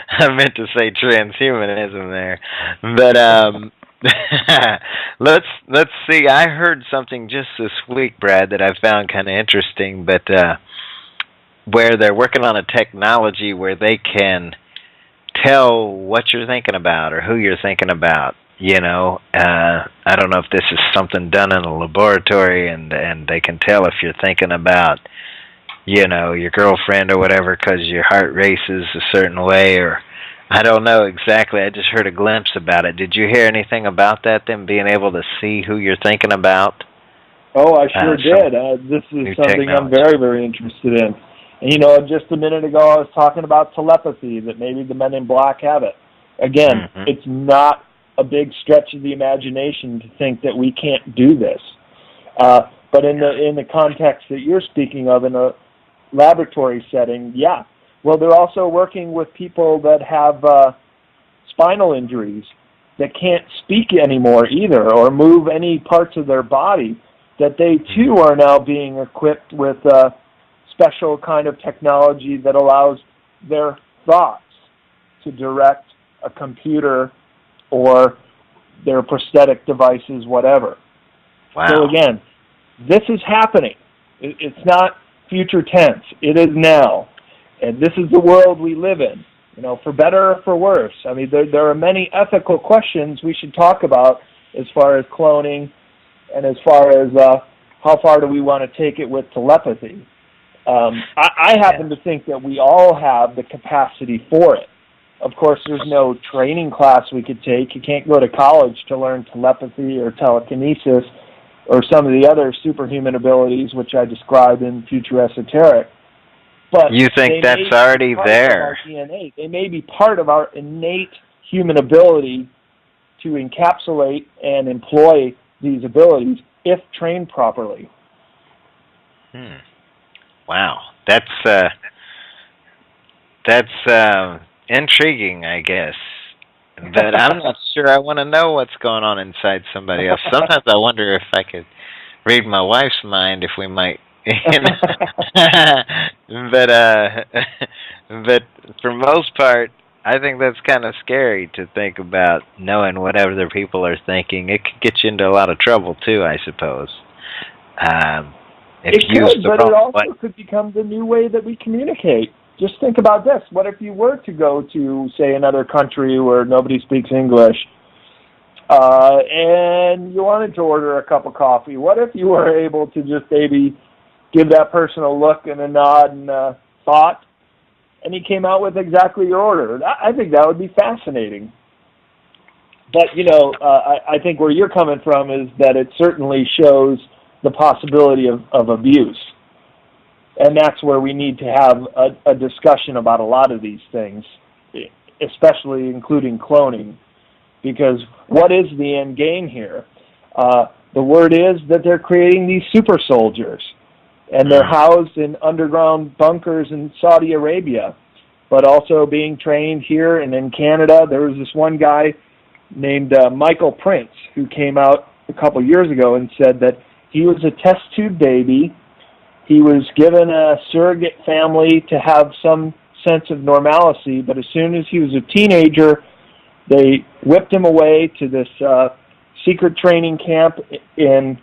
I meant to say transhumanism there. But let's see. I heard something just this week, Brad, that I found kind of interesting, but where they're working on a technology where they can tell what you're thinking about or who you're thinking about. I don't know if this is something done in a laboratory and they can tell if you're thinking about, your girlfriend or whatever because your heart races a certain way, or I don't know exactly. I just heard a glimpse about it. Did you hear anything about that, them being able to see who you're thinking about? Oh, I sure did. This is something I'm very, very interested in. And, just a minute ago I was talking about telepathy, that maybe the Men in Black have it. Again, it's not a big stretch of the imagination to think that we can't do this. But in the context that you're speaking of, in a laboratory setting, yeah. Well, they're also working with people that have spinal injuries that can't speak anymore either or move any parts of their body, that they too are now being equipped with special kind of technology that allows their thoughts to direct a computer or their prosthetic devices, whatever. Wow. So again, this is happening. It's not future tense. It is now. And this is the world we live in, for better or for worse. I mean, there are many ethical questions we should talk about as far as cloning and as far as how far do we want to take it with telepathy. I happen to think that we all have the capacity for it. Of course, there's no training class we could take. You can't go to college to learn telepathy or telekinesis or some of the other superhuman abilities which I describe in Future Esoteric. But you think that's already there? DNA. They may be part of our innate human ability to encapsulate and employ these abilities if trained properly. Wow, that's intriguing, I guess. But I'm not sure I want to know what's going on inside somebody else. Sometimes I wonder if I could read my wife's mind, if we might. But for most part, I think that's kind of scary to think about, knowing what other people are thinking. It could get you into a lot of trouble too, I suppose. It could, but it also could become the new way that we communicate. Just think about this. What if you were to go to, say, another country where nobody speaks English, and you wanted to order a cup of coffee? What if you were able to just maybe give that person a look and a nod and a thought, and he came out with exactly your order? I think that would be fascinating. But, I think where you're coming from is that it certainly shows the possibility of abuse. And that's where we need to have a discussion about a lot of these things, especially including cloning. Because what is the end game here? The word is that they're creating these super soldiers, and they're housed in underground bunkers in Saudi Arabia, but also being trained here and in Canada. There was this one guy named Michael Prince who came out a couple years ago and said that he was a test tube baby. He was given a surrogate family to have some sense of normalcy, but as soon as he was a teenager, they whipped him away to this secret training camp in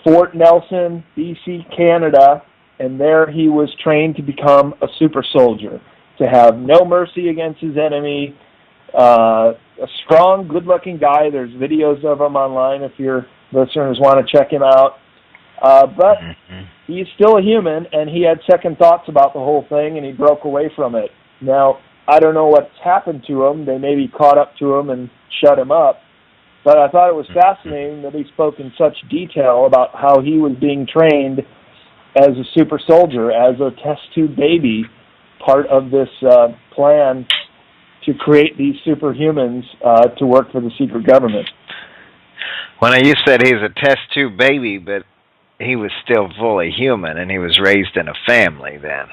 Fort Nelson, BC, Canada, and there he was trained to become a super soldier, to have no mercy against his enemy, a strong, good-looking guy. There's videos of him online if your listeners want to check him out. But he's still a human, and he had second thoughts about the whole thing, and he broke away from it. Now, I don't know what's happened to him. They maybe caught up to him and shut him up. But I thought it was fascinating that he spoke in such detail about how he was being trained as a super soldier, as a test tube baby, part of this plan to create these superhumans to work for the secret government. Well, you said he's a test tube baby, but he was still fully human, and he was raised in a family then.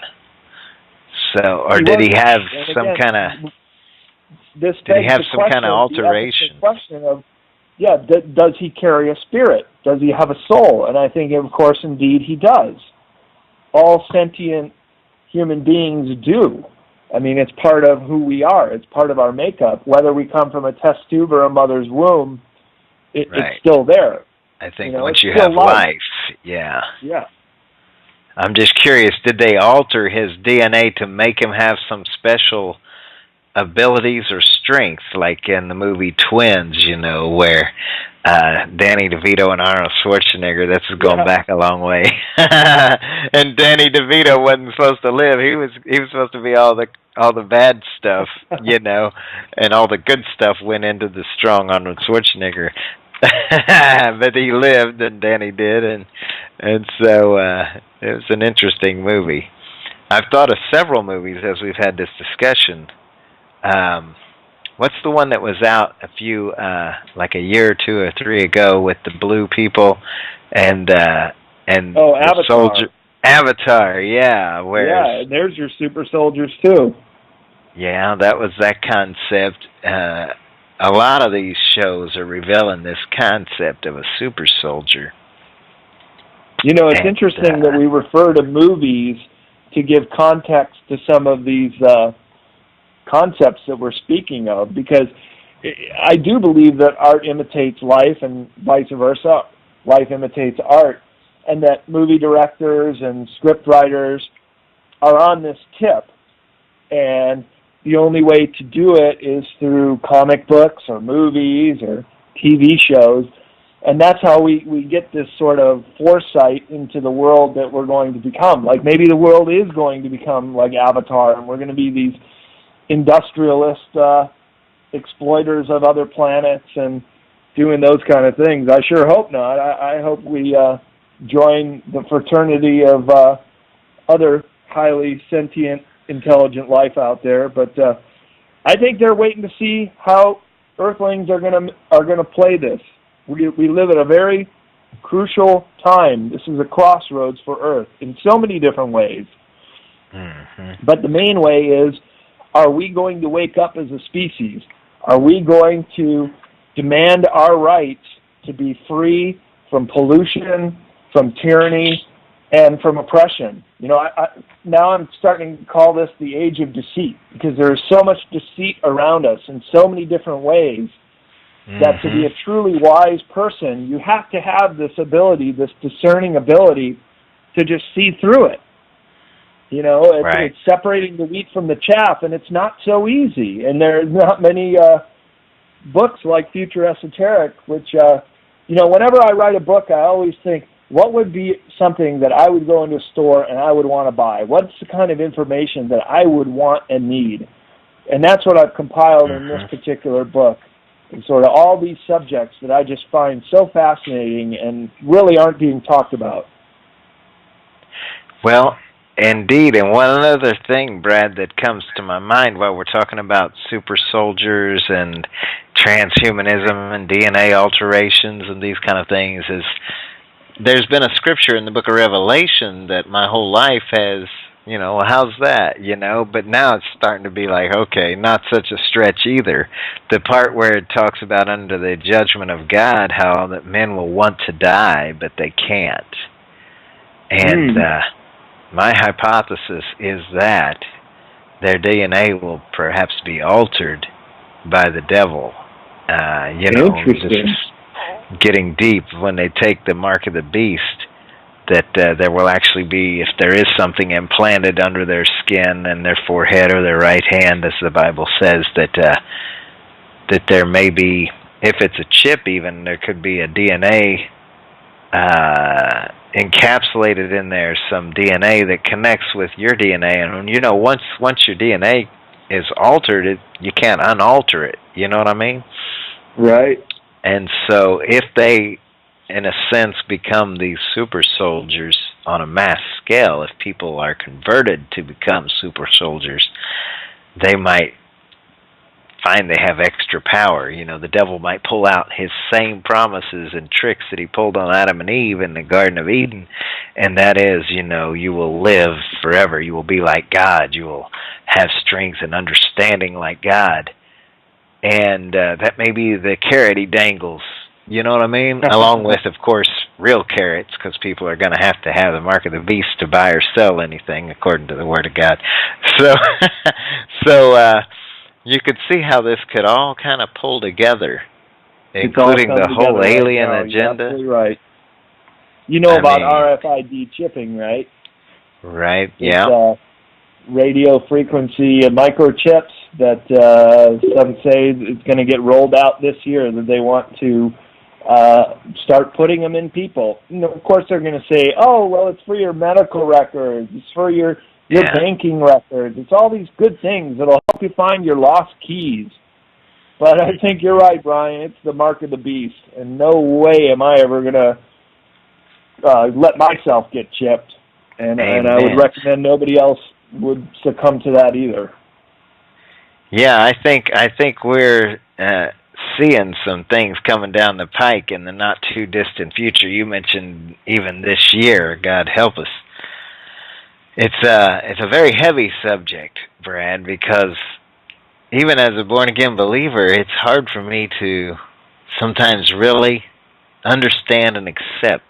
So, or did he have some kind of? Did he have some kind of alteration? The question of, does he carry a spirit? Does he have a soul? And I think, of course, indeed, he does. All sentient human beings do. I mean, it's part of who we are. It's part of our makeup. Whether we come from a test tube or a mother's womb, it's still there. I think once you have life, yeah. I'm just curious, did they alter his DNA to make him have some special abilities or strengths, like in the movie Twins, where Danny DeVito and Arnold Schwarzenegger, this is going back a long way. And Danny DeVito wasn't supposed to live. He was supposed to be all the bad stuff, and all the good stuff went into the strong Arnold Schwarzenegger. But he lived, and Danny did, and so it was an interesting movie. I've thought of several movies as we've had this discussion. What's the one that was out like a year or 2 or 3 ago with the blue people and Avatar. Soldier? Avatar, yeah. Yeah, and there's your super soldiers too. Yeah, that was that concept. A lot of these shows are revealing this concept of a super soldier. It's interesting that we refer to movies to give context to some of these concepts that we're speaking of, because I do believe that art imitates life and vice versa. Life imitates art, and that movie directors and script writers are on this tip, and the only way to do it is through comic books or movies or TV shows, and that's how we get this sort of foresight into the world that we're going to become. Like maybe the world is going to become like Avatar, and we're going to be these industrialist exploiters of other planets and doing those kind of things. I sure hope not. I hope we join the fraternity of other highly sentient, intelligent life out there. But I think they're waiting to see how Earthlings are gonna play this. We live at a very crucial time. This is a crossroads for Earth in so many different ways. Mm-hmm. But the main way is, are we going to wake up as a species? Are we going to demand our rights to be free from pollution, from tyranny, and from oppression? Now I'm starting to call this the age of deceit, because there is so much deceit around us in so many different ways, that to be a truly wise person, you have to have this ability, this discerning ability, to just see through it. It's separating the wheat from the chaff, and it's not so easy. And there's not many books like Future Esoteric, which, whenever I write a book, I always think, what would be something that I would go into a store and I would want to buy? What's the kind of information that I would want and need? And that's what I've compiled in this particular book. And sort of all these subjects that I just find so fascinating and really aren't being talked about. Well, indeed, and one other thing, Brad, that comes to my mind while we're talking about super soldiers and transhumanism and DNA alterations and these kind of things is there's been a scripture in the book of Revelation that my whole life has, how's that, but now it's starting to be like, okay, not such a stretch either. The part where it talks about under the judgment of God, how that men will want to die, but they can't. And my hypothesis is that their DNA will perhaps be altered by the devil. Interesting. Just getting deep when they take the mark of the beast, that there will actually be, if there is something implanted under their skin and their forehead or their right hand, as the Bible says, that there may be, if it's a chip even, there could be a DNA encapsulated in there, some DNA that connects with your DNA. And once your DNA is altered, you can't unalter it. You know what I mean? Right. And so if they, in a sense, become these super soldiers on a mass scale, if people are converted to become super soldiers, they might find they have extra power. The devil might pull out his same promises and tricks that he pulled on Adam and Eve in the Garden of Eden, and that is, you will live forever. You will be like God. You will have strength and understanding like God. And that may be the carrot he dangles, you know what I mean? Along with, of course, real carrots, because people are going to have the mark of the beast to buy or sell anything, according to the Word of God. So you could see how this could all kind of pull together, including the whole alien agenda. Absolutely right. You know about RFID chipping, right? Right, yeah. radio frequency microchips that some say it's going to get rolled out this year, that they want to start putting them in people. Of course, they're going to say, oh, well, it's for your medical records, it's for your banking records, it's all these good things that'll help you find your lost keys. But I think you're right, Brian. It's the mark of the beast, and no way am I ever going to let myself get chipped. And I would recommend nobody else would succumb to that either. Yeah, I think we're seeing some things coming down the pike in the not too distant future. You mentioned even this year. God help us. It's a very heavy subject, Brad, because even as a born-again believer, it's hard for me to sometimes really understand and accept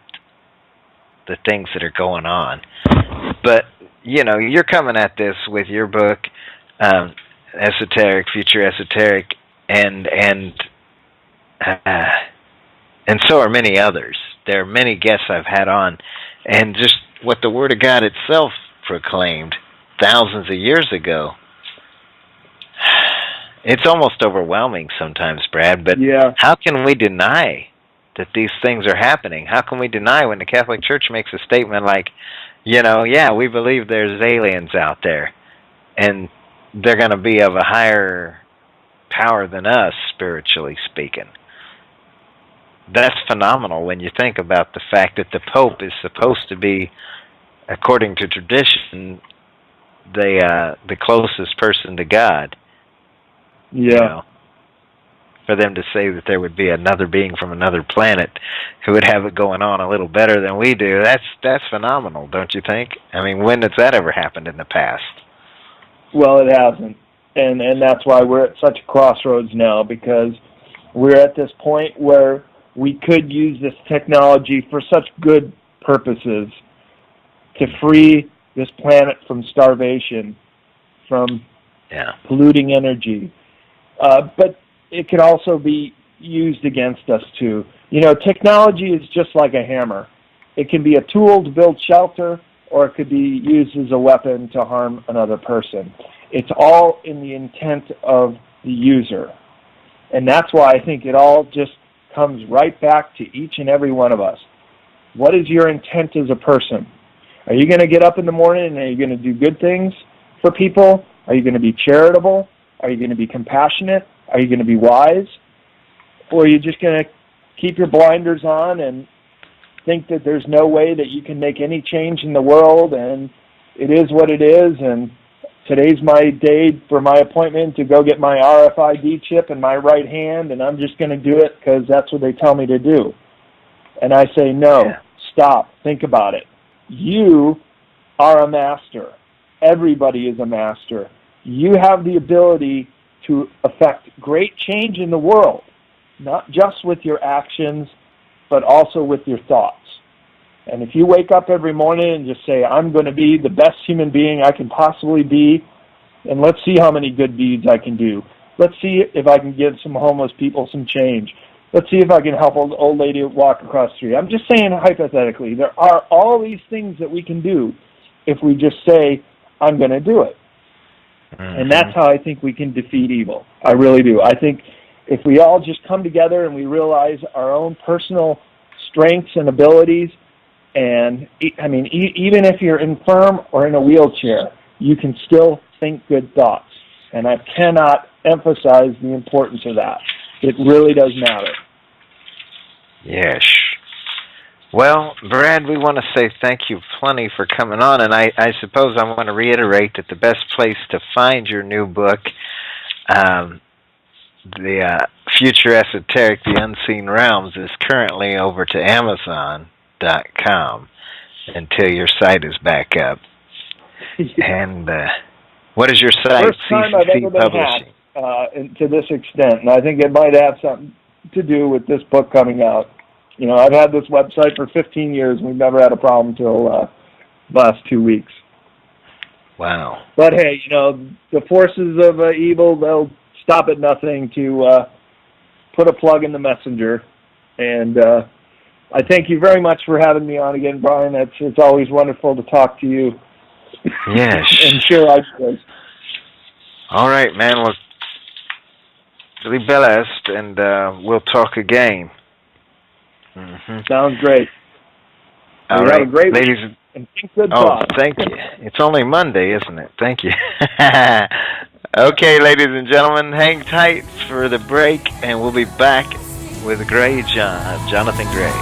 the things that are going on. But, you're coming at this with your book, Esoteric, Future Esoteric, and so are many others. There are many guests I've had on, and just what the Word of God itself proclaimed thousands of years ago. It's almost overwhelming sometimes, Brad, but how can we deny that these things are happening? How can we deny when the Catholic Church makes a statement like, we believe there's aliens out there, and they're going to be of a higher power than us, spiritually speaking? That's phenomenal when you think about the fact that the Pope is supposed to be, according to tradition, the closest person to God. Yeah. For them to say that there would be another being from another planet who would have it going on a little better than we do, that's phenomenal, don't you think? I mean, when has that ever happened in the past? Well, it hasn't. And that's why we're at such a crossroads now, because we're at this point where we could use this technology for such good purposes to free this planet from starvation, from polluting energy. But it could also be used against us, too. Technology is just like a hammer. It can be a tool to build shelter, or it could be used as a weapon to harm another person. It's all in the intent of the user. And that's why I think it all just comes right back to each and every one of us. What is your intent as a person? Are you going to get up in the morning and are you going to do good things for people? Are you going to be charitable? Are you going to be compassionate? Are you going to be wise? Or are you just going to keep your blinders on and think that there's no way that you can make any change in the world, and it is what it is, and today's my day for my appointment to go get my RFID chip in my right hand, and I'm just going to do it because that's what they tell me to do? And I say, no, stop, think about it. You are a master. Everybody is a master. You have the ability to affect great change in the world, not just with your actions, but also with your thoughts. And if you wake up every morning and just say, I'm going to be the best human being I can possibly be, and let's see how many good deeds I can do. Let's see if I can give some homeless people some change. Let's see if I can help an old lady walk across the street. I'm just saying hypothetically, there are all these things that we can do if we just say, I'm going to do it. Mm-hmm. And that's how I think we can defeat evil. I really do. I think if we all just come together and we realize our own personal strengths and abilities, and even if you're infirm or in a wheelchair, you can still think good thoughts. And I cannot emphasize the importance of that. It really does matter. Yes. Well, Brad, we want to say thank you plenty for coming on, and I suppose I want to reiterate that the best place to find your new book, the Future Esoteric, The Unseen Realms, is currently over to Amazon.com until your site is back up. And what is your site? First time I've ever been hacked to this extent, and I think it might have something to do with this book coming out. I've had this website for 15 years, and we've never had a problem until last 2 weeks. Wow. But hey, the forces of evil, they'll stop at nothing to put a plug in the messenger. And I thank you very much for having me on again, Brian. It's always wonderful to talk to you. Yes. and share ideas. All right, man. Well, be blessed, and we'll talk again. Mm-hmm. Sounds great. All right, right, have a great ladies. week and good Oh, talk. thank you. It's only Monday, isn't it? Thank you. Okay, ladies and gentlemen, hang tight for the break, and we'll be back with Jonathan Gray.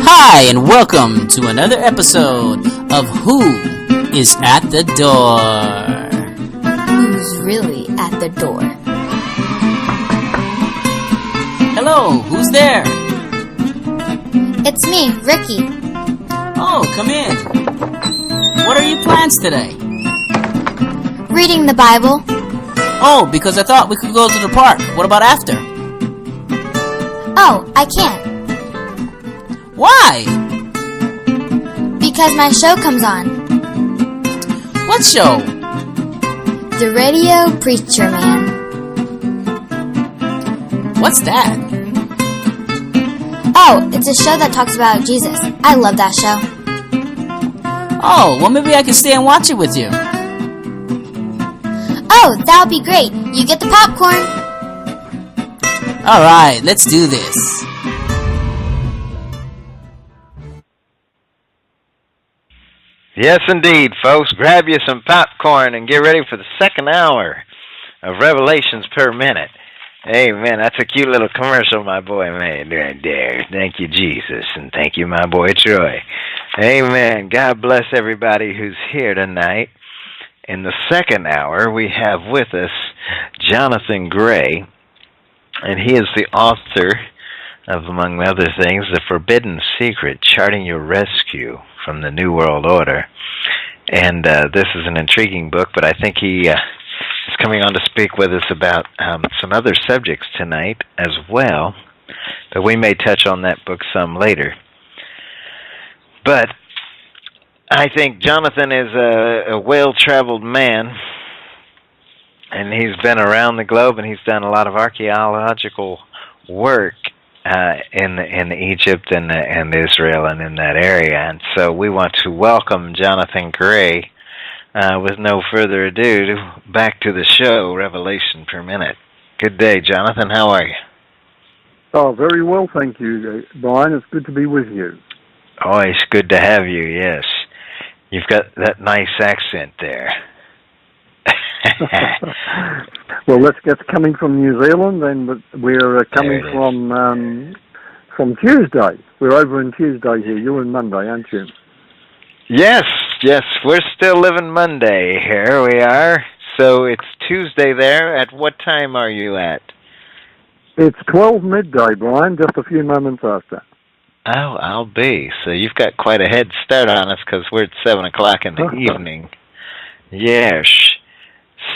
Hi, and welcome to another episode of Who is at the Door? Who's really at the door? Hello, who's there? It's me, Ricky. Oh, come in. What are your plans today? Reading the Bible. Oh, because I thought we could go to the park. What about after? Oh, I can't. Why? Because my show comes on. What show? The Radio Preacher Man. What's that? Oh, it's a show that talks about Jesus. I love that show. Oh, well maybe I can stay and watch it with you. Oh, that would be great. You get the popcorn. Alright, let's do this. Yes, indeed, folks. Grab you some popcorn and get ready for the second hour of Revelations Per Minute. Amen. That's a cute little commercial my boy made right there. Thank you, Jesus, and thank you, my boy Troy. Amen. God bless everybody who's here tonight. In the second hour, we have with us Jonathan Gray, and he is the author of, among other things, The Forbidden Secret, Charting Your Rescue from the New World Order. And this is an intriguing book, but I think he is coming on to speak with us about some other subjects tonight as well, but we may touch on that book some later. But I think Jonathan is a well-traveled man, and he's been around the globe, and he's done a lot of archaeological work in Egypt and Israel and in that area. And so we want to welcome Jonathan Gray, with no further ado, back to the show, Revelation Per Minute. Good day, Jonathan. How are you? Oh, very well, thank you, Brian. It's good to be with you. Always good to have you, yes. You've got that nice accent there. Well, that's coming from New Zealand, and we're coming from Tuesday. We're over in Tuesday here. You're in Monday, aren't you? Yes, we're still living Monday here. We are. So it's Tuesday there. At what time are you at? It's 12 midday, Brian, just a few moments after. Oh, I'll be. So you've got quite a head start on us because we're at 7 o'clock in the evening. Yes.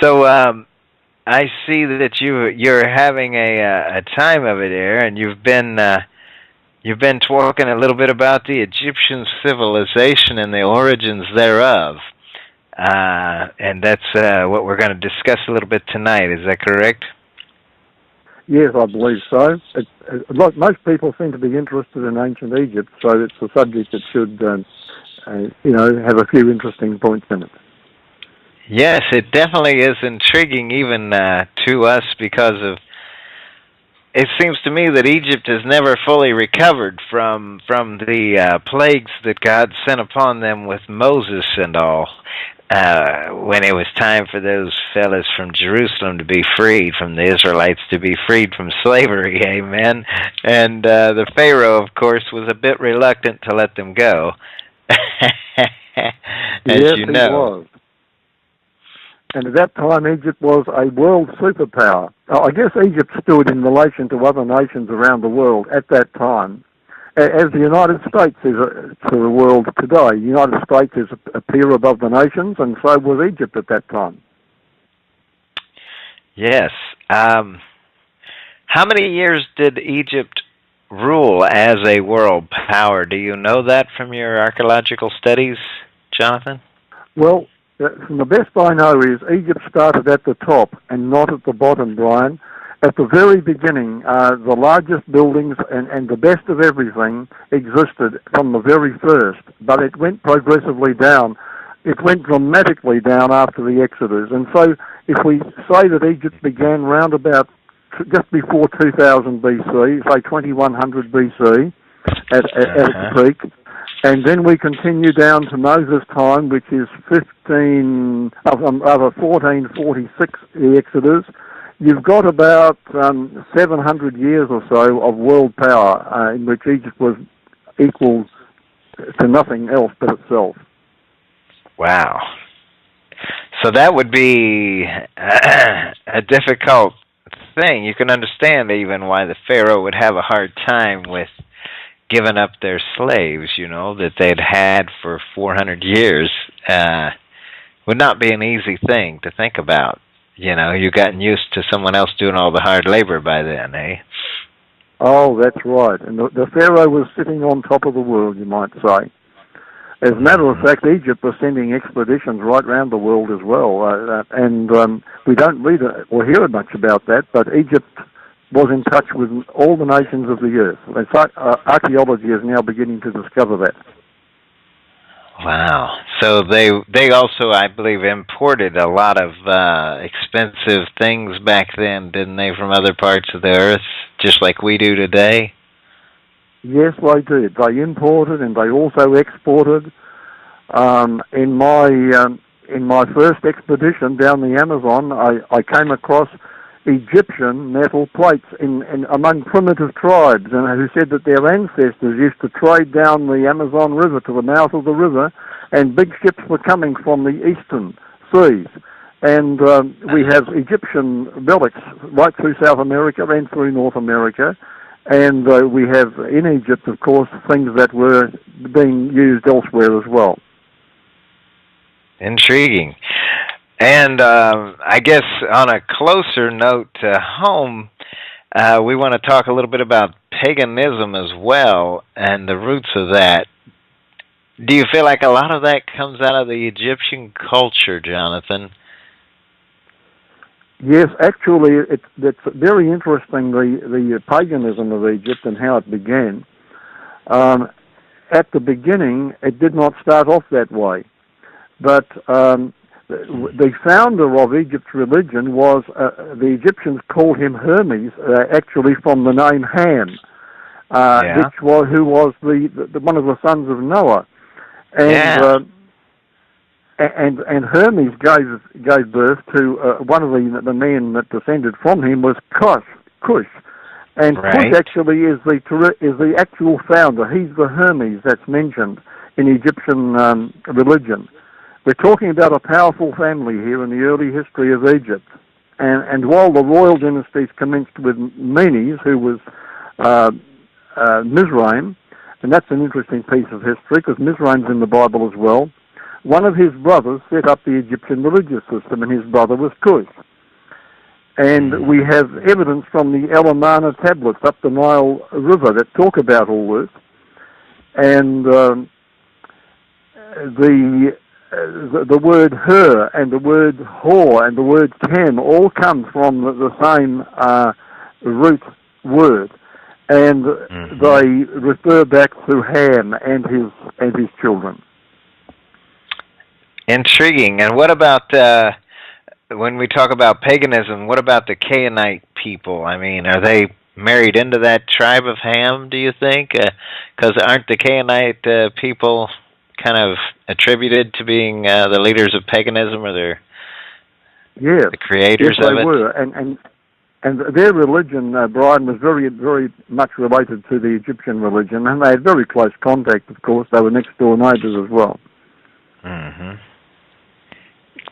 So I see that you're having a time of it here, and you've been talking a little bit about the Egyptian civilization and the origins thereof, and that's what we're going to discuss a little bit tonight. Is that correct? Yes, I believe so. Most people seem to be interested in ancient Egypt, so it's a subject that should, have a few interesting points in it. Yes, it definitely is intriguing even to us because of it seems to me that Egypt has never fully recovered from the plagues that God sent upon them with Moses and all. When it was time for those fellas from Jerusalem to be freed, from the Israelites to be freed from slavery, amen. And the Pharaoh, of course, was a bit reluctant to let them go. Yes, he was. And at that time, Egypt was a world superpower. I guess Egypt stood in relation to other nations around the world at that time, as the United States is to the world today. The United States is a peer above the nations, and so was Egypt at that time. Yes. How many years did Egypt rule as a world power? Do you know that from your archaeological studies, Jonathan? Well, from the best I know is Egypt started at the top and not at the bottom, Brian. At the very beginning, the largest buildings and the best of everything existed from the very first, but it went progressively down. It went dramatically down after the Exodus. And so if we say that Egypt began round about just before 2000 BC, say 2100 BC at its peak, and then we continue down to Moses' time, which is 1446, the Exodus. You've got about 700 years or so of world power in which Egypt was equal to nothing else but itself. Wow. So that would be a difficult thing. You can understand even why the Pharaoh would have a hard time with giving up their slaves, that they'd had for 400 years. Would not be an easy thing to think about. You've gotten used to someone else doing all the hard labor by then, eh? Oh, that's right. And the Pharaoh was sitting on top of the world, you might say. As a matter of fact, Egypt was sending expeditions right around the world as well. And we don't read or hear much about that, but Egypt was in touch with all the nations of the earth. In fact, archaeology is now beginning to discover that. Wow. So they also, I believe, imported a lot of expensive things back then, didn't they, from other parts of the earth, just like we do today? Yes, they did. They imported and they also exported. In my first expedition down the Amazon, I came across Egyptian metal plates among primitive tribes, and who said that their ancestors used to trade down the Amazon River to the mouth of the river, and big ships were coming from the eastern seas. And we have Egyptian relics right through South America and through North America, and we have in Egypt, of course, things that were being used elsewhere as well. Intriguing. And I guess on a closer note to home, we want to talk a little bit about paganism as well and the roots of that. Do you feel like a lot of that comes out of the Egyptian culture, Jonathan? Yes, actually, it's very interesting, the paganism of Egypt and how it began. At the beginning, it did not start off that way. But the founder of Egypt's religion was, the Egyptians called him Hermes, actually from the name Ham, who was the one of the sons of Noah. And and Hermes gave birth to one of the men that descended from him was Cush. And Cush actually is the actual founder. He's the Hermes that's mentioned in Egyptian religion. We're talking about a powerful family here in the early history of Egypt. And while the royal dynasties commenced with Menes, who was Mizraim, and that's an interesting piece of history because Mizraim's in the Bible as well, one of his brothers set up the Egyptian religious system, and his brother was Cush. And we have evidence from the Elamana tablets up the Nile River that talk about all this. And the word her and the word whore and the word Chem all come from the same root word, and they refer back to Ham and his children. Intriguing. And what about when we talk about paganism? What about the Canaanite people? I mean, are they married into that tribe of Ham? Do you think? Because aren't the Canaanite people kind of attributed to being the leaders of paganism, or the creators of it? Yes, they were, and their religion, Brian, was very, very much related to the Egyptian religion, and they had very close contact. Of course, they were next door neighbors as well.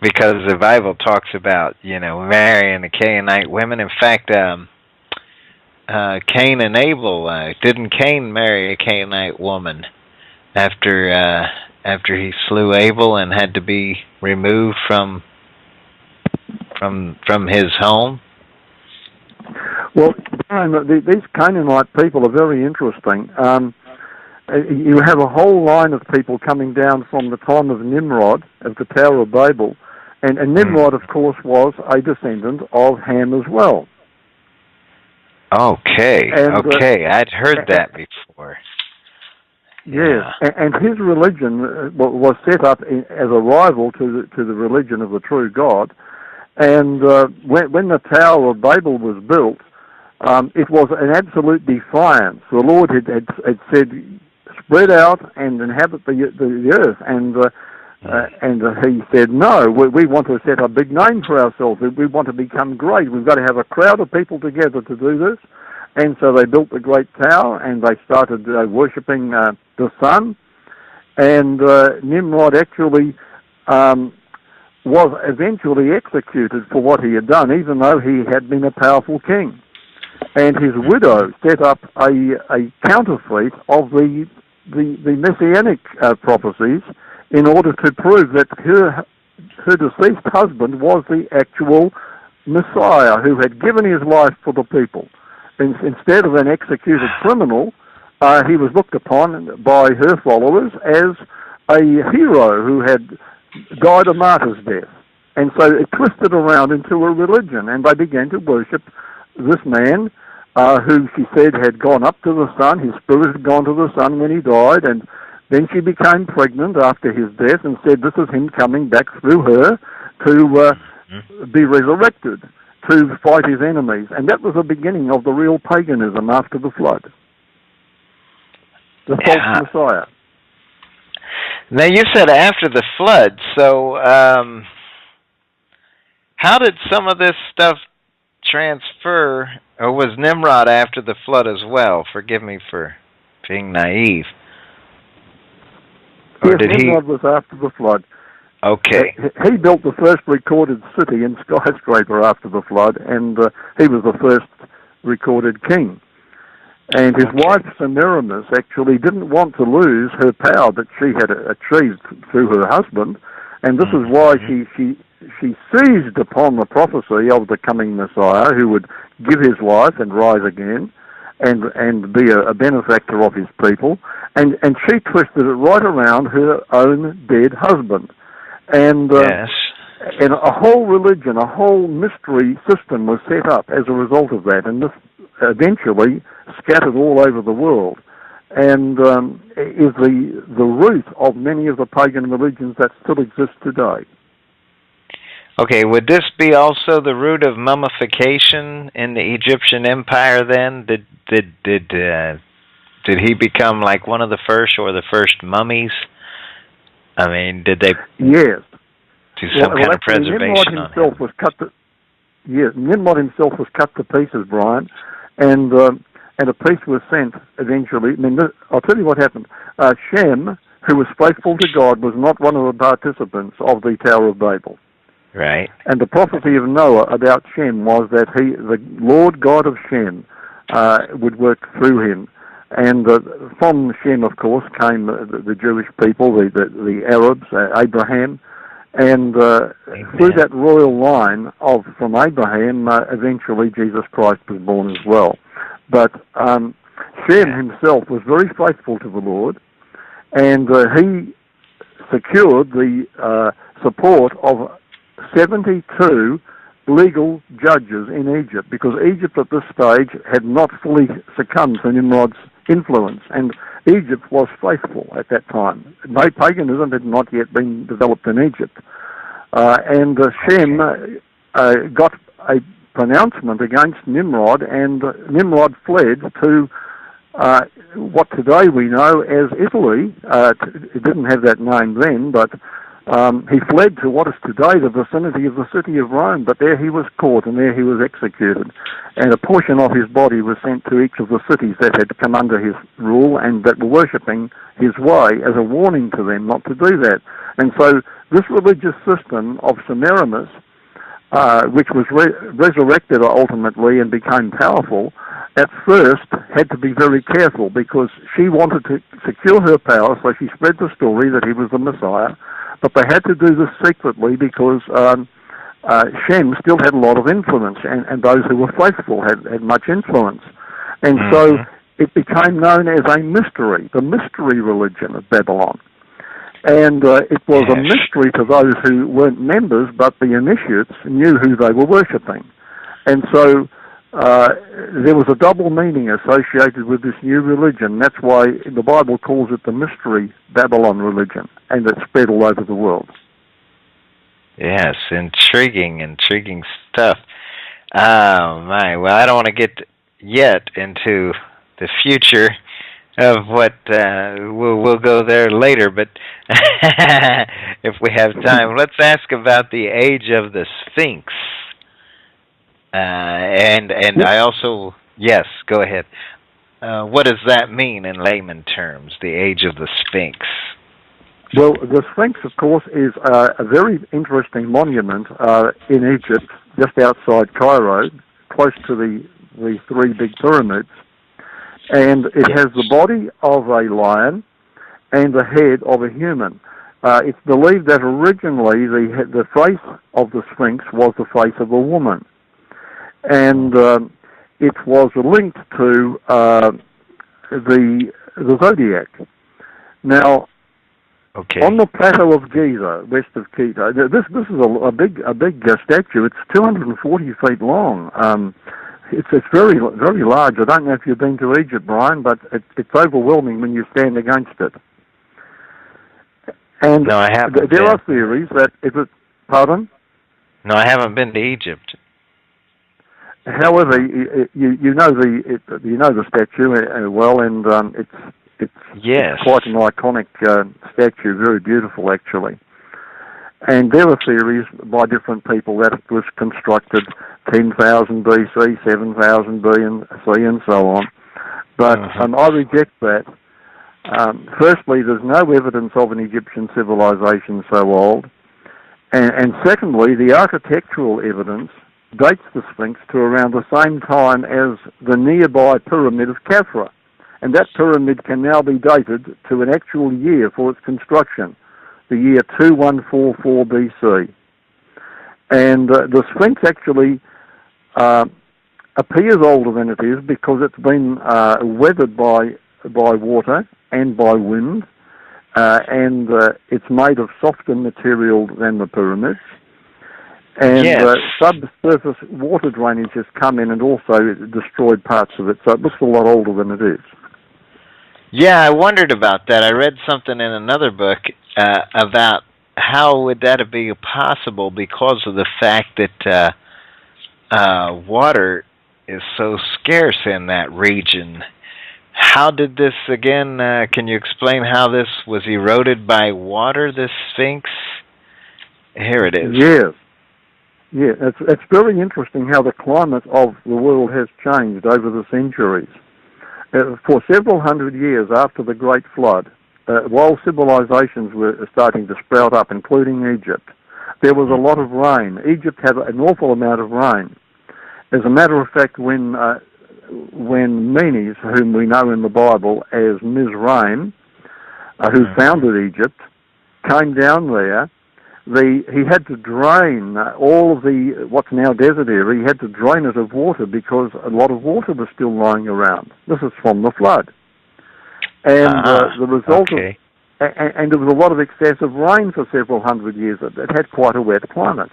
Because the Bible talks about marrying the Canaanite women. In fact, Cain and Abel, didn't Cain marry a Canaanite woman after he slew Abel and had to be removed from his home? Well, these Canaanite people are very interesting. You have a whole line of people coming down from the time of Nimrod, of the Tower of Babel, and Nimrod, of course, was a descendant of Ham as well. Okay, I'd heard that before. Yes, and his religion was set up as a rival to the religion of the true God. And when the Tower of Babel was built, it was an absolute defiance. The Lord had said, "Spread out and inhabit the earth," and he said, "No, we want to set a big name for ourselves. We want to become great. We've got to have a crowd of people together to do this." And so they built the great tower, and they started worshipping the sun. And Nimrod actually was eventually executed for what he had done, even though he had been a powerful king. And his widow set up a counterfeit of the messianic prophecies in order to prove that her deceased husband was the actual Messiah who had given his life for the people. Instead of an executed criminal, he was looked upon by her followers as a hero who had died a martyr's death. And so it twisted around into a religion, and they began to worship this man who she said had gone up to the sun. His spirit had gone to the sun when he died, and then she became pregnant after his death and said this is him coming back through her to be resurrected, to fight his enemies. And that was the beginning of the real paganism after the flood. The false Messiah. Now, you said after the flood, so how did some of this stuff transfer, or was Nimrod after the flood as well? Forgive me for being naive. Or yes, Nimrod was after the flood. Okay. He built the first recorded city and skyscraper after the flood, and he was the first recorded king. And his wife, Semiramis, actually didn't want to lose her power that she had achieved through her husband, and this is why she seized upon the prophecy of the coming Messiah who would give his life and rise again and be a benefactor of his people, and she twisted it right around her own dead husband. And and a whole religion, a whole mystery system was set up as a result of that, and this eventually scattered all over the world, and is the root of many of the pagan religions that still exist today. Okay, would this be also the root of mummification in the Egyptian Empire? Then did he become like one of the first or the first mummies? I mean, did they? Yes. Do some kind of preservation Nimrod himself was cut to. Yes, Nimrod himself was cut to pieces, Brian, and a piece was sent eventually. I mean, I'll tell you what happened. Shem, who was faithful to God, was not one of the participants of the Tower of Babel. Right. And the prophecy of Noah about Shem was that the Lord God of Shem, would work through him. And from Shem, of course, came the Jewish people, the Arabs, Abraham, and through that royal line from Abraham, eventually Jesus Christ was born as well. But Shem himself was very faithful to the Lord, and he secured the support of 72 legal judges in Egypt, because Egypt at this stage had not fully succumbed to Nimrod's influence, and Egypt was faithful at that time. Paganism had not yet been developed in Egypt. And Shem got a pronouncement against Nimrod, and Nimrod fled to what today we know as Italy. It didn't have that name then, but he fled to what is today the vicinity of the city of Rome, but there he was caught and there he was executed. And a portion of his body was sent to each of the cities that had come under his rule and that were worshipping his way as a warning to them not to do that. And so this religious system of Semiramis, which was resurrected ultimately and became powerful, at first had to be very careful because she wanted to secure her power, so she spread the story that he was the Messiah. But they had to do this secretly because Shem still had a lot of influence, and those who were faithful had much influence. And so it became known as a mystery, the mystery religion of Babylon. And it was a mystery to those who weren't members, but the initiates knew who they were worshipping. And so there was a double meaning associated with this new religion. That's why the Bible calls it the mystery Babylon religion, and it spread all over the world. Yes, intriguing stuff. Oh, my. Well, I don't want to get yet into the future of what we'll go there later, but if we have time, let's ask about the age of the Sphinx. And I also, yes, go ahead. What does that mean in layman terms, the age of the Sphinx? Well, the Sphinx, of course, is a very interesting monument in Egypt, just outside Cairo, close to the three big pyramids. And it has the body of a lion and the head of a human. It's believed that originally the face of the Sphinx was the face of a woman. And it was linked to the zodiac. Now, on the plateau of Giza, west of Quito, this is a big statue. It's 240 feet long. It's very very large. I don't know if you've been to Egypt, Brian, but it's overwhelming when you stand against it. And no, I haven't. There are theories that it was. Pardon? No, I haven't been to Egypt. However, you know the statue well, and it's quite an iconic statue, very beautiful actually. And there are theories by different people that it was constructed 10,000 BC, 7,000 BC, and so on. But I reject that. Firstly, there's no evidence of an Egyptian civilization so old, and secondly, the architectural evidence dates the Sphinx to around the same time as the nearby pyramid of Khafra. And that pyramid can now be dated to an actual year for its construction, the year 2144 BC. And the Sphinx actually appears older than it is because it's been weathered by water and by wind, and it's made of softer material than the pyramids. And subsurface water drainage has come in and also destroyed parts of it, so it looks a lot older than it is. Yeah, I wondered about that. I read something in another book about how would that be possible because of the fact that water is so scarce in that region? How did this, again, can you explain how this was eroded by water, this Sphinx? Here it is. Yes. Yeah, it's very interesting how the climate of the world has changed over the centuries. For several hundred years after the Great Flood, while civilizations were starting to sprout up, including Egypt, there was a lot of rain. Egypt had an awful amount of rain. As a matter of fact, when Menes, whom we know in the Bible as Mizraim, who founded Egypt, came down there, he had to drain all of the, what's now desert area, he had to drain it of water because a lot of water was still lying around. This is from the flood. And the result okay. and there was a lot of excessive rain for several hundred years. It had quite a wet climate.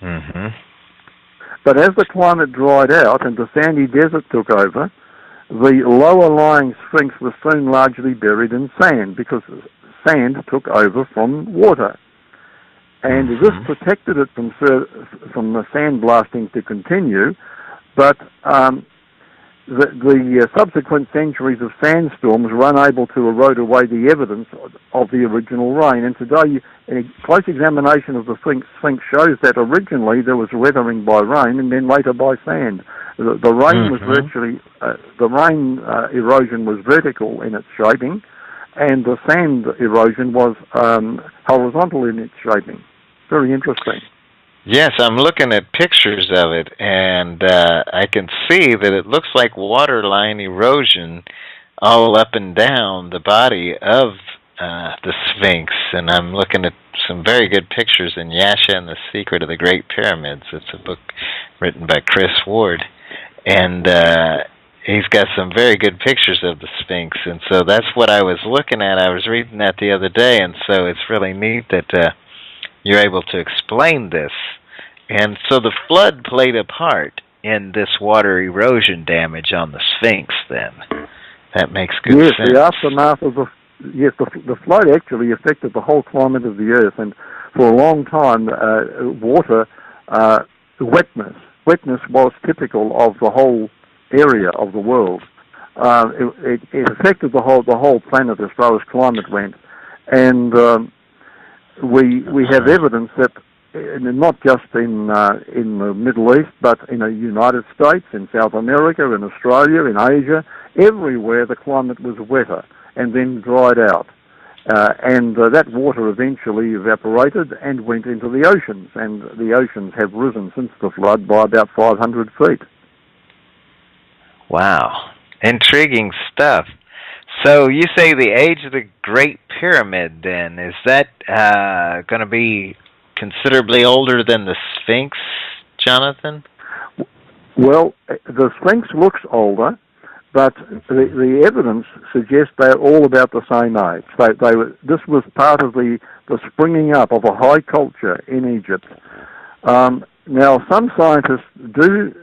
Mm-hmm. But as the climate dried out and the sandy desert took over, the lower-lying Sphinx was soon largely buried in sand because sand took over from water. And this protected it from the sand blasting to continue, but the subsequent centuries of sandstorms were unable to erode away the evidence of the original rain. And today, a close examination of the Sphinx shows that originally there was weathering by rain and then later by sand. The rain was virtually, the rain erosion was vertical in its shaping, and the sand erosion was horizontal in its shaping. Very interesting. Yes, I'm looking at pictures of it, and I can see that it looks like waterline erosion all up and down the body of the Sphinx. And I'm looking at some very good pictures in Yasha and the Secret of the Great Pyramids. It's a book written by Chris Ward. And he's got some very good pictures of the Sphinx. And so that's what I was looking at. I was reading that the other day, and so it's really neat that you're able to explain this. And so the flood played a part in this water erosion damage on the Sphinx then. That makes good sense. Yes, the aftermath of the flood actually affected the whole climate of the Earth, and for a long time, wetness was typical of the whole area of the world. It affected the whole planet as far as climate went, and we have evidence that not just in the Middle East, but in the United States, in South America, in Australia, in Asia, everywhere the climate was wetter and then dried out. And that water eventually evaporated and went into the oceans, and the oceans have risen since the flood by about 500 feet. Wow. Intriguing stuff. So you say the age of the Great Pyramid, then, is that going to be considerably older than the Sphinx, Jonathan? Well, the Sphinx looks older, but the evidence suggests they're all about the same age. This was part of the springing up of a high culture in Egypt. Now, some scientists do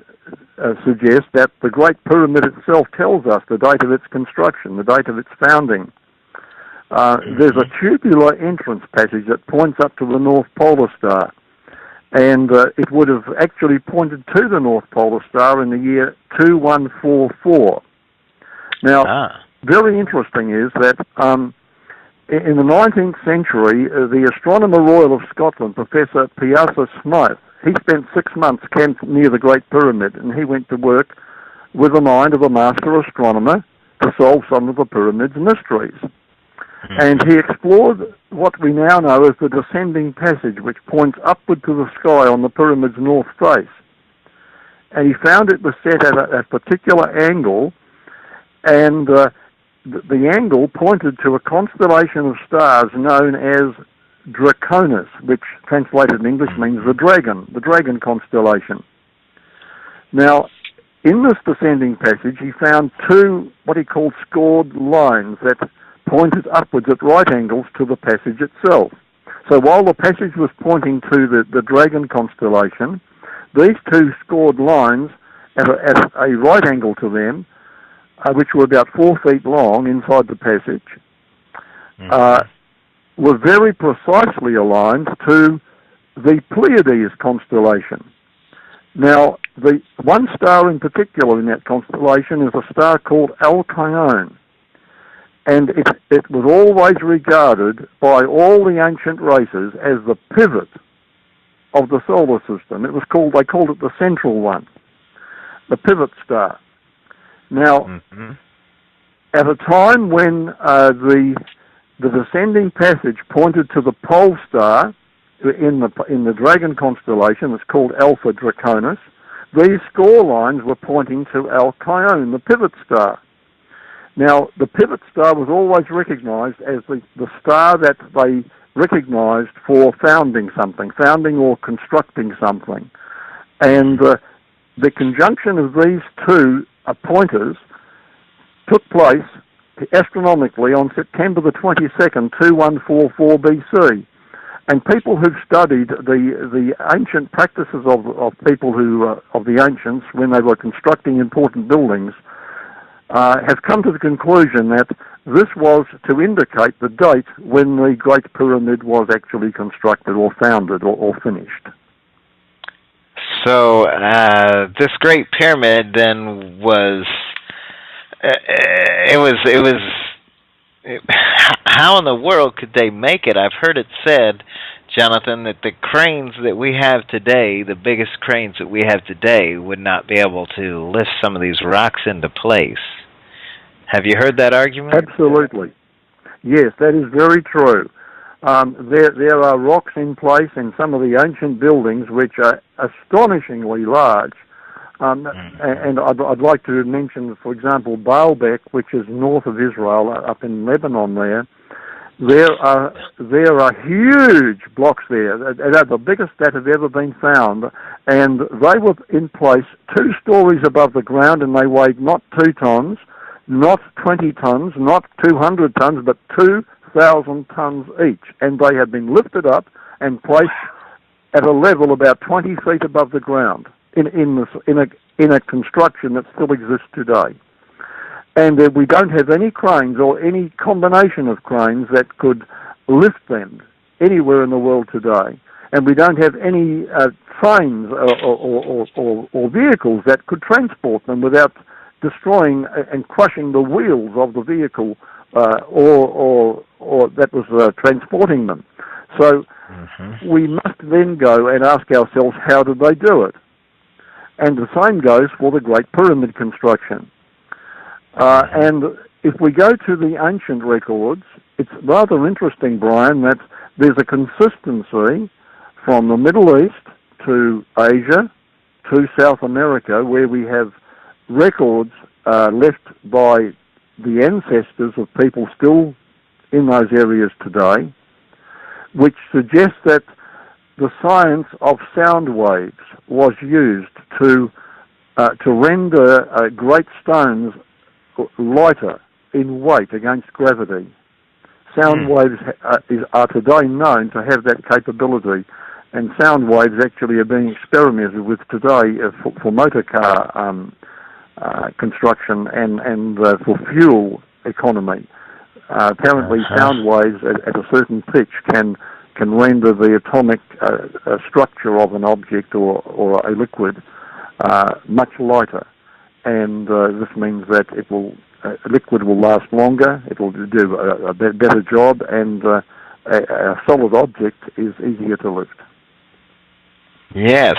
suggest that the Great Pyramid itself tells us the date of its construction, the date of its founding. There's a tubular entrance passage that points up to the North Polar Star, and it would have actually pointed to the North Polar Star in the year 2144. Now, very interesting is that in the 19th century, the Astronomer Royal of Scotland, Professor Piazza Smythe, he spent 6 months camped near the Great Pyramid, and he went to work with the mind of a master astronomer to solve some of the pyramid's mysteries. And he explored what we now know as the descending passage, which points upward to the sky on the pyramid's north face. And he found it was set at a particular angle, and the angle pointed to a constellation of stars known as Draconis, which translated in English means the dragon constellation. Now, in this descending passage, he found two, what he called scored lines that pointed upwards at right angles to the passage itself. So while the passage was pointing to the dragon constellation, these two scored lines at a right angle to them, which were about 4 feet long inside the passage, were very precisely aligned to the Pleiades constellation. Now, the one star in particular in that constellation is a star called Alcyone, and it was always regarded by all the ancient races as the pivot of the solar system. They called it the central one, the pivot star. Now, at a time when the descending passage pointed to the pole star in the Dragon constellation, it's called Alpha Draconis, these score lines were pointing to Alcyone, the pivot star. Now, the pivot star was always recognized as the star that they recognized for founding or constructing something. And the conjunction of these two pointers took place astronomically on September the 22nd, 2144 BC. And people who've studied the ancient practices of people of the ancients when they were constructing important buildings have come to the conclusion that this was to indicate the date when the Great Pyramid was actually constructed or founded or finished. So this Great Pyramid then was how in the world could they make it? I've heard it said, Jonathan, that the cranes that we have today, the biggest cranes that we have today, would not be able to lift some of these rocks into place. Have you heard that argument? Absolutely. Yes, that is very true. There are rocks in place in some of the ancient buildings which are astonishingly large. And I'd like to mention, for example, Baalbek, which is north of Israel, up in Lebanon there. There are huge blocks there. They're the biggest that have ever been found, and they were in place 2 stories above the ground, and they weighed not 2 tons, not 20 tons, not 200 tons, but 2,000 tons each. And they have been lifted up and placed at a level about 20 feet above the ground in a construction that still exists today. And we don't have any cranes or any combination of cranes that could lift them anywhere in the world today. And we don't have any trains or vehicles that could transport them without destroying and crushing the wheels of the vehicle or that was transporting them. So we must then go and ask ourselves, how did they do it? And the same goes for the Great Pyramid construction. And if we go to the ancient records, it's rather interesting, Brian, that there's a consistency from the Middle East to Asia to South America, where we have records left by the ancestors of people still in those areas today, which suggests that the science of sound waves was used to render great stones lighter in weight against gravity. Sound waves are today known to have that capability, and sound waves actually are being experimented with today for motor car construction and for fuel economy. Apparently, sound waves at a certain pitch can render the atomic structure of an object or a liquid much lighter, and this means that liquid will last longer, it will do a better job, and a solid object is easier to lift. Yes,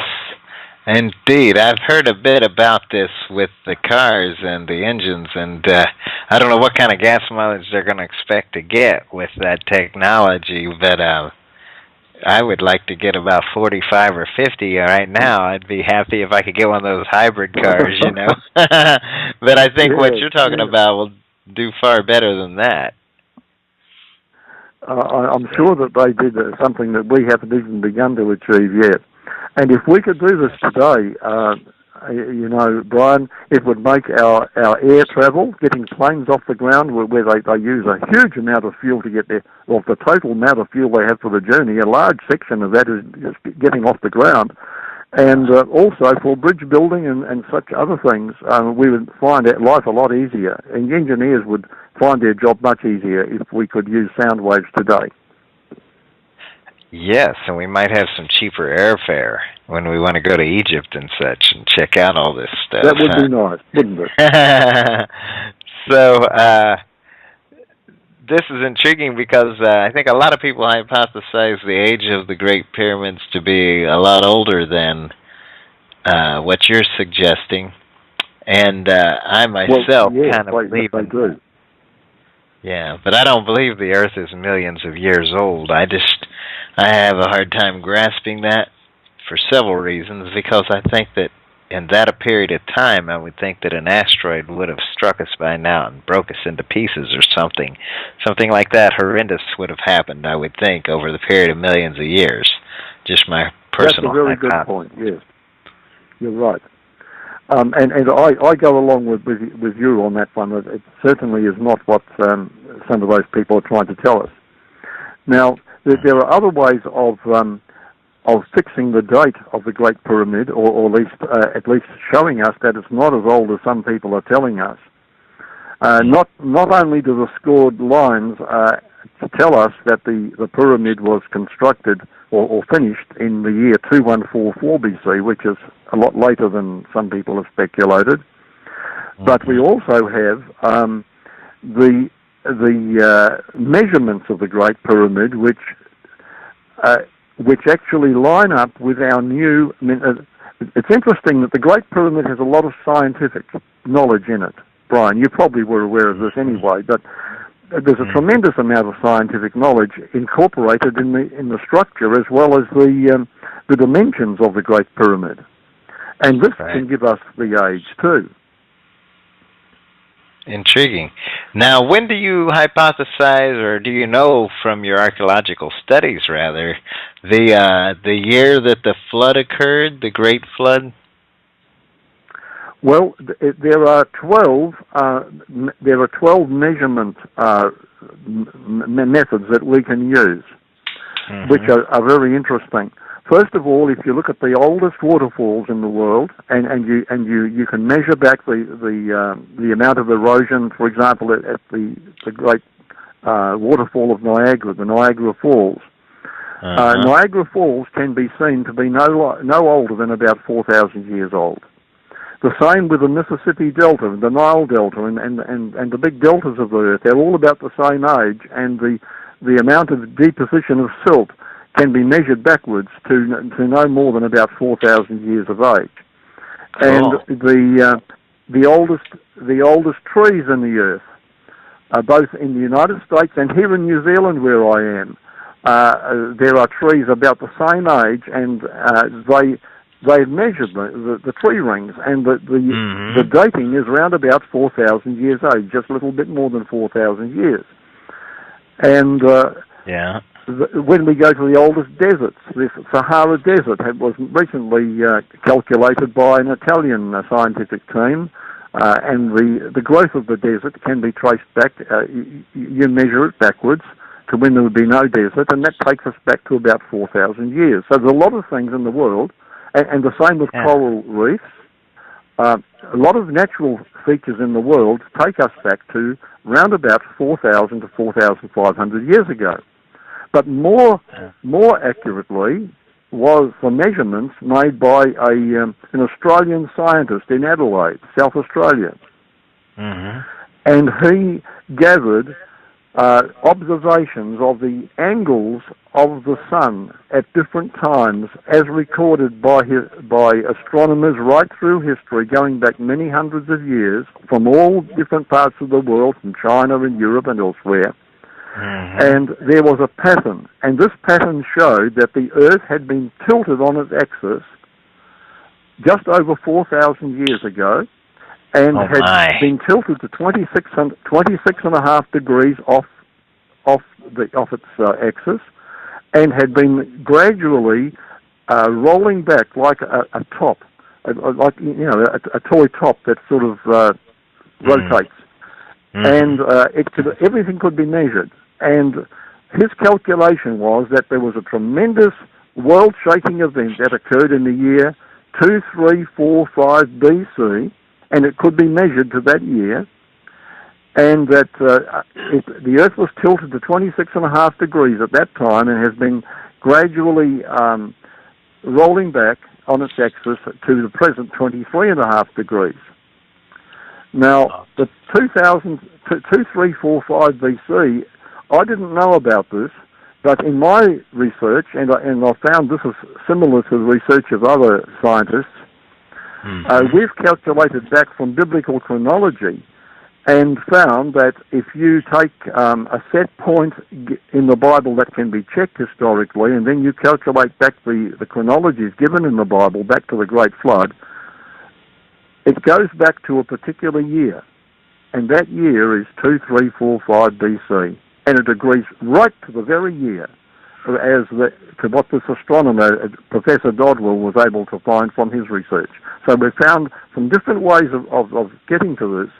indeed. I've heard a bit about this with the cars and the engines, and I don't know what kind of gas mileage they're going to expect to get with that technology, but I would like to get about 45 or 50 right now. I'd be happy if I could get one of those hybrid cars, you know. But I think what you're talking about will do far better than that. I'm sure that they did something that we haven't even begun to achieve yet. And if we could do this today, you know, Brian, it would make our air travel, getting planes off the ground where they use a huge amount of fuel to get there. Well, the total amount of fuel they have for the journey, a large section of that is just getting off the ground. And also for bridge building and such other things, we would find life a lot easier. And engineers would find their job much easier if we could use sound waves today. Yes, and we might have some cheaper airfare when we want to go to Egypt and such and check out all this stuff. That would be nice, wouldn't it? So, this is intriguing because I think a lot of people hypothesize the age of the Great Pyramids to be a lot older than what you're suggesting. And I myself kind of believe they do. Yeah, but I don't believe the Earth is millions of years old. I have a hard time grasping that for several reasons, because I think that in that period of time, I would think that an asteroid would have struck us by now and broke us into pieces or something. Something like that horrendous would have happened, I would think, over the period of millions of years. Just my personal hypothesis. That's a very good point, yes. You're right. And I go along with you on that one. It certainly is not what some of those people are trying to tell us. Now, there are other ways of fixing the date of the Great Pyramid, or at least showing us that it's not as old as some people are telling us. Not only do the scored lines tell us that the pyramid was constructed or finished in the year 2144 BC, which is a lot later than some people have speculated. But we also have the measurements of the Great Pyramid, which actually line up with our new. I mean, it's interesting that the Great Pyramid has a lot of scientific knowledge in it. Brian, you probably were aware of this anyway, but there's a tremendous amount of scientific knowledge incorporated in the structure, as well as the dimensions of the Great Pyramid, and this can give us the age too. Intriguing. Now, when do you hypothesize, or do you know from your archaeological studies, rather, the year that the flood occurred, the Great Flood? Well, there are 12 measurement methods that we can use, which are very interesting. First of all, if you look at the oldest waterfalls in the world, and you can measure back the amount of erosion, for example, at the great waterfall of Niagara, the Niagara Falls. Niagara Falls can be seen to be no older than about 4,000 years old. The same with the Mississippi Delta, the Nile Delta, and the big deltas of the Earth. They're all about the same age, and the amount of deposition of silt can be measured backwards to no more than about 4,000 years of age. And the oldest trees in the Earth, both in the United States and here in New Zealand, where I am, there are trees about the same age, and they've measured the tree rings, and the dating is around about 4,000 years age, just a little bit more than 4,000 years. And when we go to the oldest deserts, the Sahara Desert was recently calculated by an Italian scientific team, and the growth of the desert can be traced back. You measure it backwards to when there would be no desert, and that takes us back to about 4,000 years. So there's a lot of things in the world. And the same with coral reefs. A lot of natural features in the world take us back to round about 4,000 to 4,500 years ago. But more accurately was the measurements made by an Australian scientist in Adelaide, South Australia. And he gathered observations of the angles of the sun at different times, as recorded by astronomers right through history, going back many hundreds of years, from all different parts of the world, from China and Europe and elsewhere. And there was a pattern, and this pattern showed that the Earth had been tilted on its axis just over 4,000 years ago, and had been tilted to 26.5 degrees off its axis, and had been gradually rolling back like a top, like a toy top that sort of rotates, and everything could be measured. And his calculation was that there was a tremendous world-shaking event that occurred in the year 2345 BC, and it could be measured to that year, and that the Earth was tilted to 26.5 degrees at that time, and has been gradually rolling back on its axis to the present 23.5 degrees. Now, the 2345 BC, I didn't know about this, but in my research, and I found this is similar to the research of other scientists, we've calculated back from biblical chronology and found that if you take a set point in the Bible that can be checked historically, and then you calculate back the chronologies given in the Bible back to the Great Flood, it goes back to a particular year, and that year is 2345 BC, and it agrees right to the very year to what this astronomer, Professor Dodwell, was able to find from his research. So we've found some different ways of getting to this,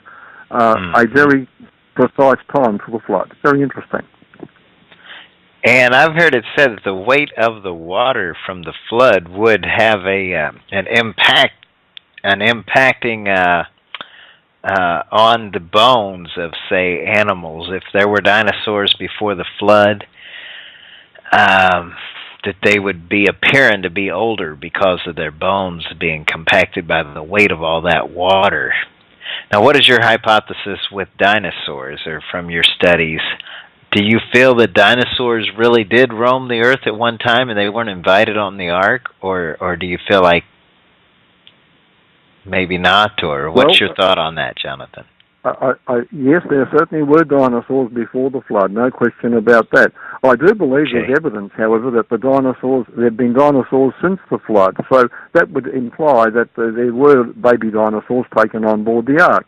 a very precise time for the flood. Very interesting. And I've heard it said that the weight of the water from the flood would have an impacting on the bones of, say, animals. If there were dinosaurs before the flood, that they would be appearing to be older because of their bones being compacted by the weight of all that water. Now, what is your hypothesis with dinosaurs, or from your studies? Do you feel that dinosaurs really did roam the earth at one time and they weren't invited on the ark, or do you feel like maybe not, or what's your thought on that, Jonathan? Yes, there certainly were dinosaurs before the flood, no question about that. I do believe there's evidence, however, that there have been dinosaurs since the flood, so that would imply that there were baby dinosaurs taken on board the ark,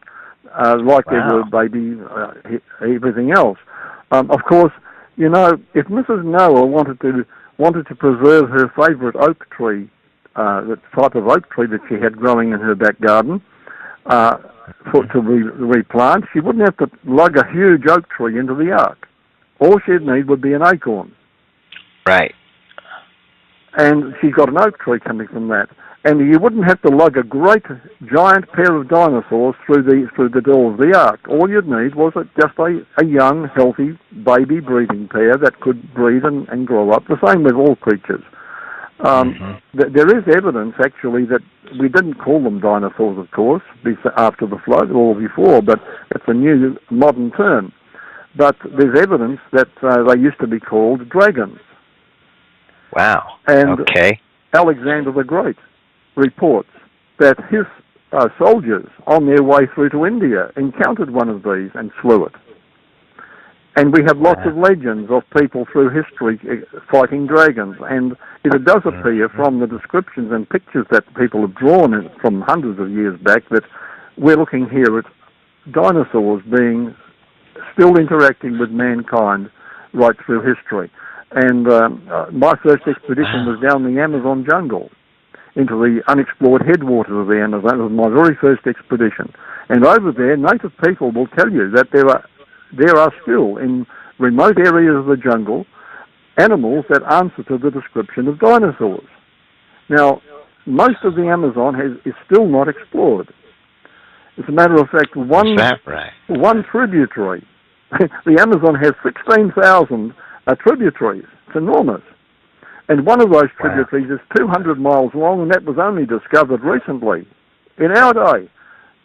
like there were baby everything else. Of course, you know, if Mrs. Noah wanted to preserve her favourite oak tree, the type of oak tree that she had growing in her back garden, to replant, she wouldn't have to lug a huge oak tree into the ark. All she'd need would be an acorn. Right. And she's got an oak tree coming from that. And you wouldn't have to lug a great giant pair of dinosaurs through the door of the ark. All you'd need was just a young, healthy, baby breeding pair that could breed and grow up. The same with all creatures. There is evidence, actually, that we didn't call them dinosaurs, of course, after the flood or before, but it's a new modern term. But there's evidence that they used to be called dragons. Wow. And Alexander the Great reports that his soldiers on their way through to India encountered one of these and slew it. And we have lots of legends of people through history fighting dragons, and it does appear from the descriptions and pictures that people have drawn from hundreds of years back that we're looking here at dinosaurs still interacting with mankind right through history. And my first expedition was down the Amazon jungle into the unexplored headwaters of the Amazon. It was my very first expedition. And over there, native people will tell you that there are still, in remote areas of the jungle, animals that answer to the description of dinosaurs. Now, most of the Amazon is still not explored. As a matter of fact, one tributary, the Amazon has 16,000 tributaries. It's enormous. And one of those tributaries is 200 miles long, and that was only discovered recently, in our day.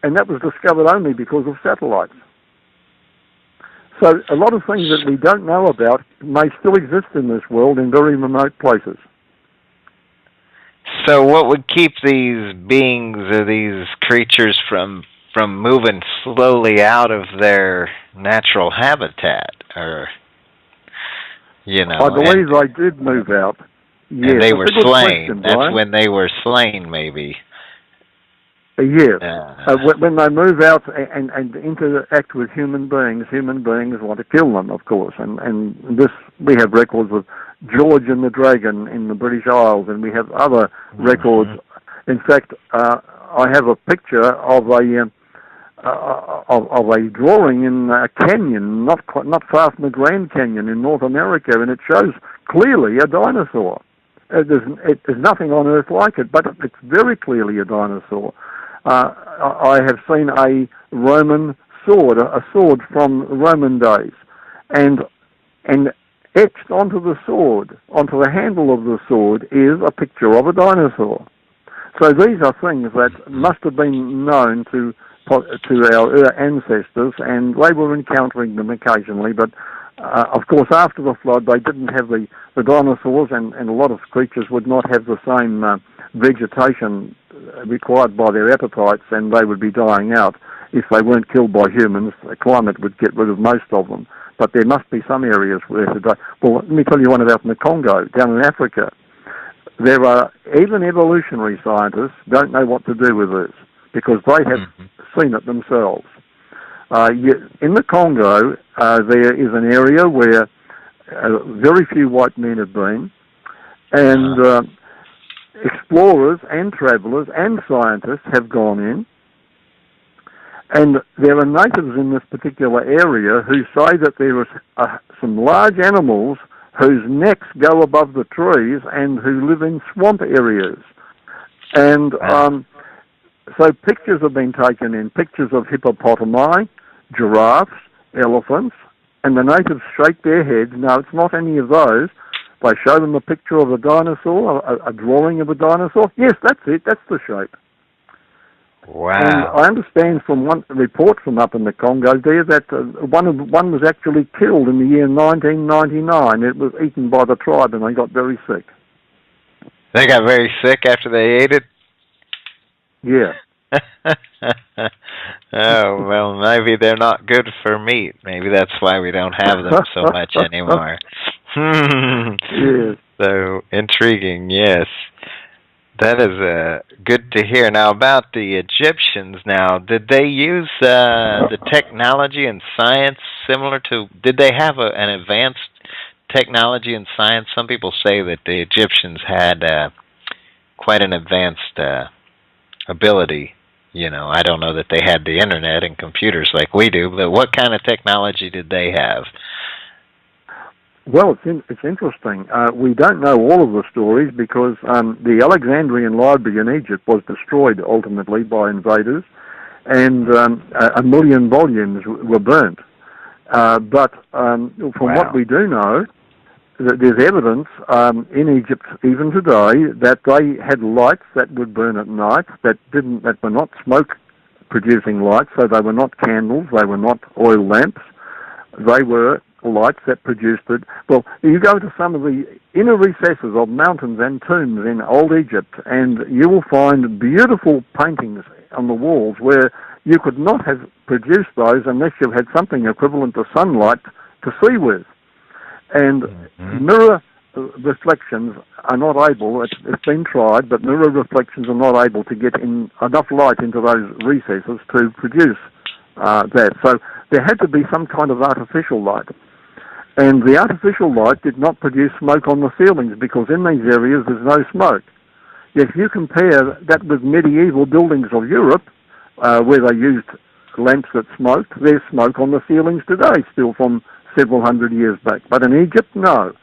And that was discovered only because of satellites. So a lot of things that we don't know about may still exist in this world in very remote places. So what would keep these beings or these creatures from moving slowly out of their natural habitat? Or, you know, I believe they did move out. Yes, and they were slain. Question, That's Brian. when they were slain, maybe. Yes. When they move out and interact with human beings want to kill them, of course. And this, we have records of George and the Dragon in the British Isles, and we have other records. In fact, I have a picture of a drawing in a canyon, not far from the Grand Canyon in North America, and it shows clearly a dinosaur. There's nothing on Earth like it, but it's very clearly a dinosaur. I have seen a Roman sword, a sword from Roman days, and etched onto the sword, onto the handle of the sword, is a picture of a dinosaur. So these are things that must have been known to our ancestors, and they were encountering them occasionally. But of course, after the flood, they didn't have the dinosaurs, and a lot of creatures would not have the same vegetation required by their appetites, and they would be dying out. If they weren't killed by humans, the climate would get rid of most of them. But there must be some areas where today... Well, let me tell you one about in the Congo, down in Africa. There are even evolutionary scientists don't know what to do with this, because they have seen it themselves. In the Congo, there is an area where very few white men have been, and explorers and travellers and scientists have gone in, and there are natives in this particular area who say that there are some large animals whose necks go above the trees and who live in swamp areas. And so pictures have been taken in, pictures of hippopotami, giraffes, elephants, and the natives shake their heads. No, it's not any of those. They show them a picture of a dinosaur, a drawing of a dinosaur. Yes, that's it, that's the shape. Wow. And I understand from one report from up in the Congo there that one was actually killed in the year 1999. It was eaten by the tribe and they got very sick. They got very sick after they ate it? Yeah. Oh, well, maybe they're not good for meat. Maybe that's why we don't have them so much anymore. Yes. So intriguing, yes. That is good to hear. Now, about the Egyptians now, did they use the technology and science similar to... Did they have an advanced technology and science? Some people say that the Egyptians had quite an advanced ability. You know, I don't know that they had the internet and computers like we do, but what kind of technology did they have? Well, it's interesting. We don't know all of the stories because the Alexandrian Library in Egypt was destroyed ultimately by invaders, and 1 million volumes were burnt. But from what we do know, there's evidence in Egypt even today that they had lights that would burn at night that were not smoke-producing lights, so they were not candles, they were not oil lamps, they were lights that produced it. Well, you go to some of the inner recesses of mountains and tombs in old Egypt, and you will find beautiful paintings on the walls where you could not have produced those unless you had something equivalent to sunlight to see with. And mirror reflections are not able, it's been tried, but mirror reflections are not able to get in enough light into those recesses to produce that. So there had to be some kind of artificial light. And the artificial light did not produce smoke on the ceilings because in these areas there's no smoke. If you compare that with medieval buildings of Europe, where they used lamps that smoked, there's smoke on the ceilings today, still from several hundred years back. But in Egypt, no.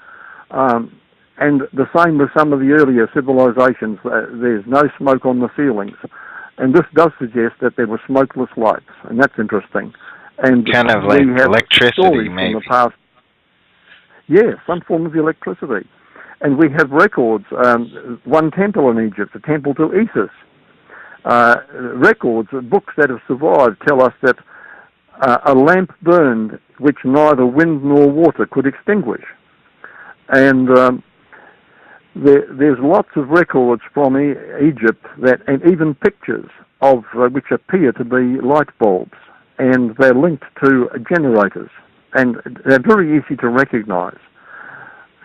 And the same with some of the earlier civilizations, there's no smoke on the ceilings. And this does suggest that there were smokeless lights, and that's interesting. And kind of like electricity, maybe. From the past. Yeah, some form of electricity. And we have records, one temple in Egypt, a temple to Isis. Records, books that have survived tell us that a lamp burned which neither wind nor water could extinguish. And there's lots of records from Egypt and even pictures of which appear to be light bulbs, and they're linked to generators, and they're very easy to recognize.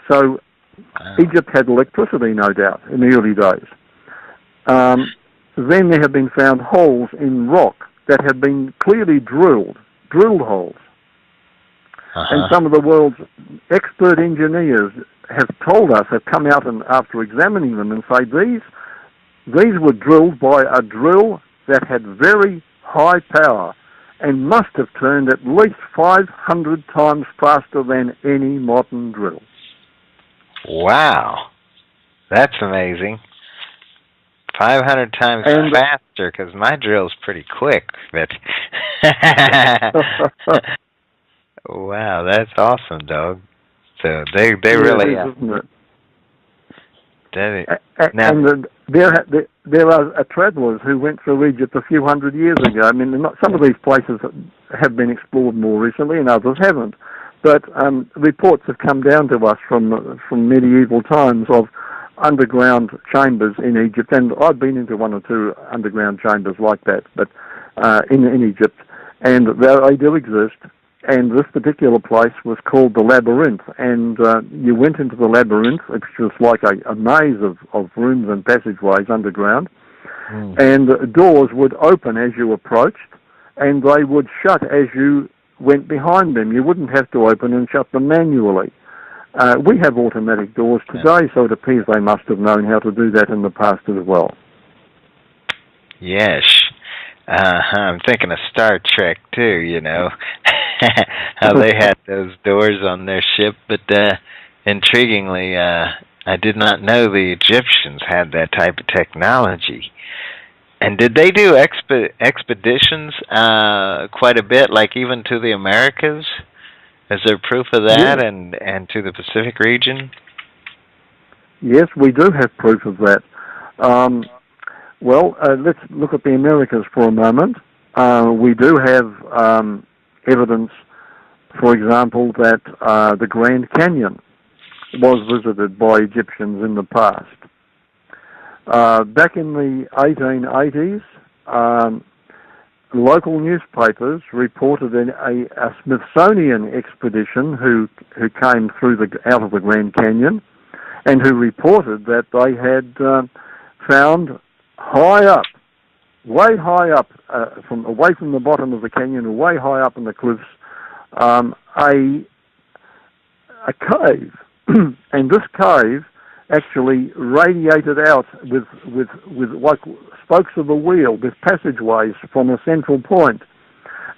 So Egypt had electricity, no doubt, in the early days. Then there have been found holes in rock that have been clearly drilled holes. And some of the world's expert engineers have told us, have come out and after examining them and say these were drilled by a drill that had very high power and must have turned at least 500 times faster than any modern drill. Wow. That's amazing. 500 times faster, because my drill's pretty quick. But wow, that's awesome, dog. So they really it is, isn't it? Now, there are travellers who went through Egypt a few hundred years ago. I mean, some of these places have been explored more recently, and others haven't. But reports have come down to us from medieval times of underground chambers in Egypt, and I've been into one or two underground chambers like that, but in Egypt, and they do exist. And this particular place was called the Labyrinth, and you went into the labyrinth, which was like a maze of rooms and passageways underground, and doors would open as you approached, and they would shut as you went behind them. You wouldn't have to open and shut them manually. We have automatic doors today, so it appears they must have known how to do that in the past as well. Yes. I'm thinking of Star Trek, too, you know, how they had those doors on their ship. But intriguingly, I did not know the Egyptians had that type of technology. And did they do expeditions quite a bit, like even to the Americas? Is there proof of that, and to the Pacific region? Yes, we do have proof of that. Well, let's look at the Americas for a moment. We do have evidence, for example, that the Grand Canyon was visited by Egyptians in the past. Back in the 1880s, local newspapers reported a Smithsonian expedition who came out of the Grand Canyon, and who reported that they had found high up, way high up, away from the bottom of the canyon, way high up in the cliffs, a cave, and this cave actually radiated out with like spokes of a wheel, with passageways from a central point,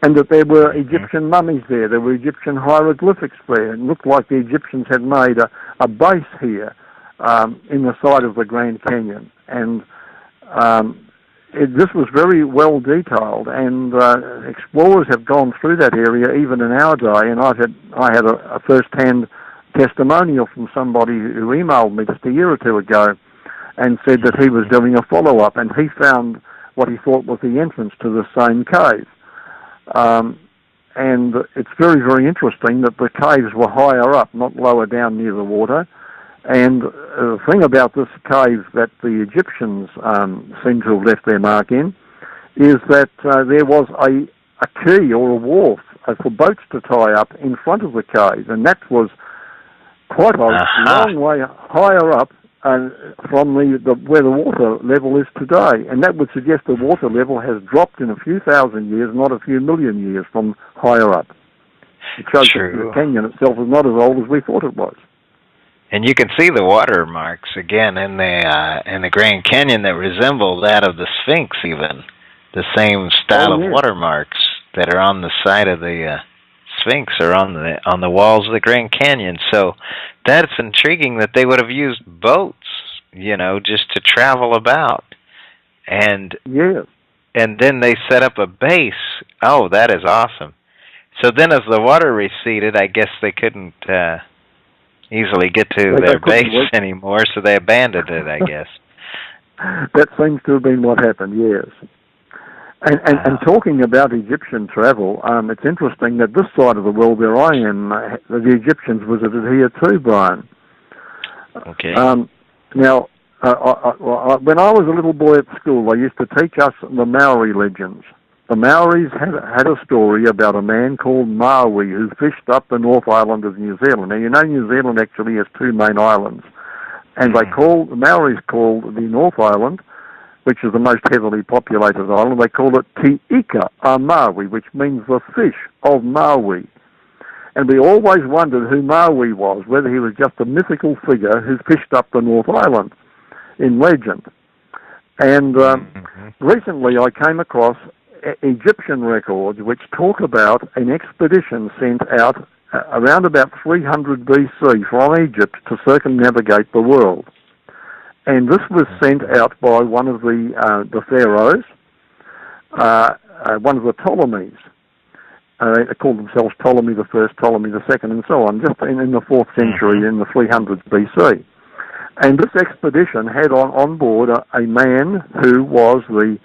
and that there were Egyptian mummies there. There were Egyptian hieroglyphics there. It looked like the Egyptians had made a base here in the side of the Grand Canyon, and this was very well detailed, and explorers have gone through that area even in our day. And I had a first-hand testimonial from somebody who emailed me just a year or two ago, and said that he was doing a follow-up, and he found what he thought was the entrance to the same cave. And it's very, very interesting that the caves were higher up, not lower down near the water. And the thing about this cave that the Egyptians seem to have left their mark in is that there was a quay or a wharf for boats to tie up in front of the cave, and that was quite a long way higher up from where the water level is today. And that would suggest the water level has dropped in a few thousand years, not a few million years, from higher up. It shows that the canyon itself is not as old as we thought it was. And you can see the watermarks again in the Grand Canyon that resemble that of the Sphinx, even the same style of watermarks that are on the side of the Sphinx or on the walls of the Grand Canyon. So that's intriguing that they would have used boats, you know, just to travel about, and and then they set up a base. Oh, that is awesome. So then, as the water receded, I guess they couldn't easily get to their base anymore, so they abandoned it, I guess. That seems to have been what happened, yes. And talking about Egyptian travel, it's interesting that this side of the world where I am, the Egyptians visited here too, Brian. Okay. Now, when I was a little boy at school, they used to teach us the Maori legends. The Maoris had a story about a man called Maui who fished up the North Island of New Zealand. Now, you know New Zealand actually has two main islands, and the Maoris called the North Island, which is the most heavily populated island, they call it Te Ika a Maui, which means the fish of Maui. And we always wondered who Maui was, whether he was just a mythical figure who fished up the North Island in legend. And recently I came across Egyptian records which talk about an expedition sent out around about 300 BC from Egypt to circumnavigate the world. And this was sent out by one of the pharaohs, one of the Ptolemies. They called themselves Ptolemy the First, Ptolemy the Second, and so on, just in the 4th century, in the 300s BC. And this expedition had on board a man who was the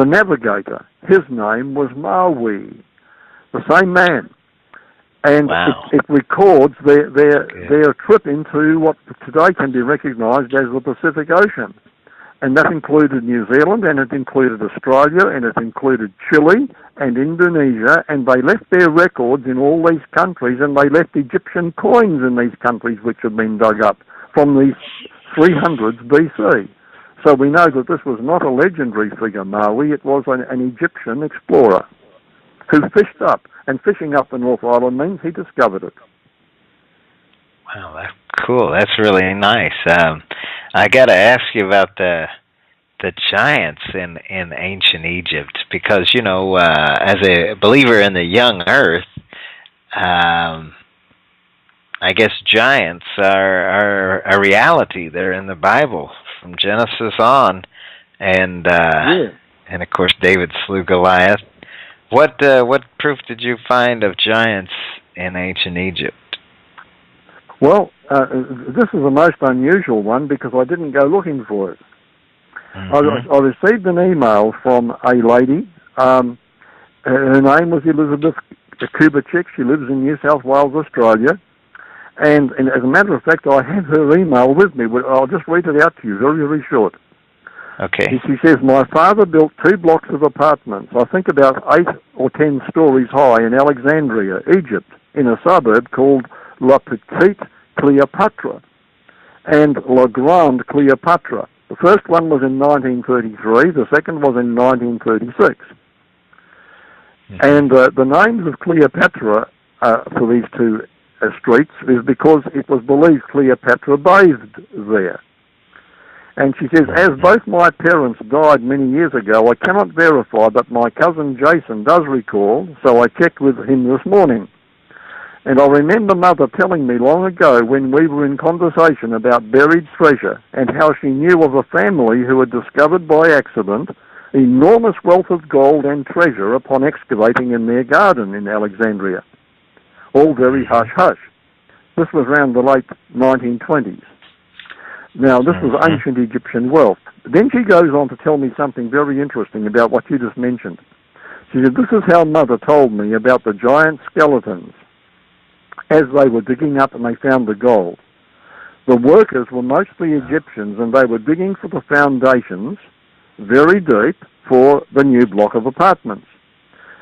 navigator. His name was Maui, the same man. And it records their trip into what today can be recognized as the Pacific Ocean. And that included New Zealand, and it included Australia, and it included Chile and Indonesia, and they left their records in all these countries, and they left Egyptian coins in these countries which had been dug up from the 300s BC. So we know that this was not a legendary figure, Maui. It was an Egyptian explorer who fished up, and fishing up the North Island means he discovered it. Wow, that's cool. That's really nice. I got to ask you about the giants in ancient Egypt, because, you know, as a believer in the young earth, I guess giants are a reality. They're in the Bible from Genesis on, and of course David slew Goliath. What proof did you find of giants in ancient Egypt? Well, this is the most unusual one because I didn't go looking for it. Mm-hmm. I received an email from a lady. Her name was Elizabeth Kubachik. She lives in New South Wales, Australia. And as a matter of fact, I have her email with me. I'll just read it out to you, very, very short. Okay. She says, my father built 2 blocks of apartments, I think about 8 or 10 stories high in Alexandria, Egypt, in a suburb called La Petite Cleopatra and La Grande Cleopatra. The first one was in 1933, the second was in 1936. Mm-hmm. And the names of Cleopatra for these 2 streets is because it was believed Cleopatra bathed there. And she says, as both my parents died many years ago, I cannot verify, but my cousin Jason does recall, so I checked with him this morning. And I remember Mother telling me long ago when we were in conversation about buried treasure and how she knew of a family who had discovered by accident enormous wealth of gold and treasure upon excavating in their garden in Alexandria. All very hush-hush. This was around the late 1920s. Now, this was ancient Egyptian wealth. Then she goes on to tell me something very interesting about what you just mentioned. She said, this is how Mother told me about the giant skeletons as they were digging up and they found the gold. The workers were mostly Egyptians, and they were digging for the foundations very deep for the new block of apartments.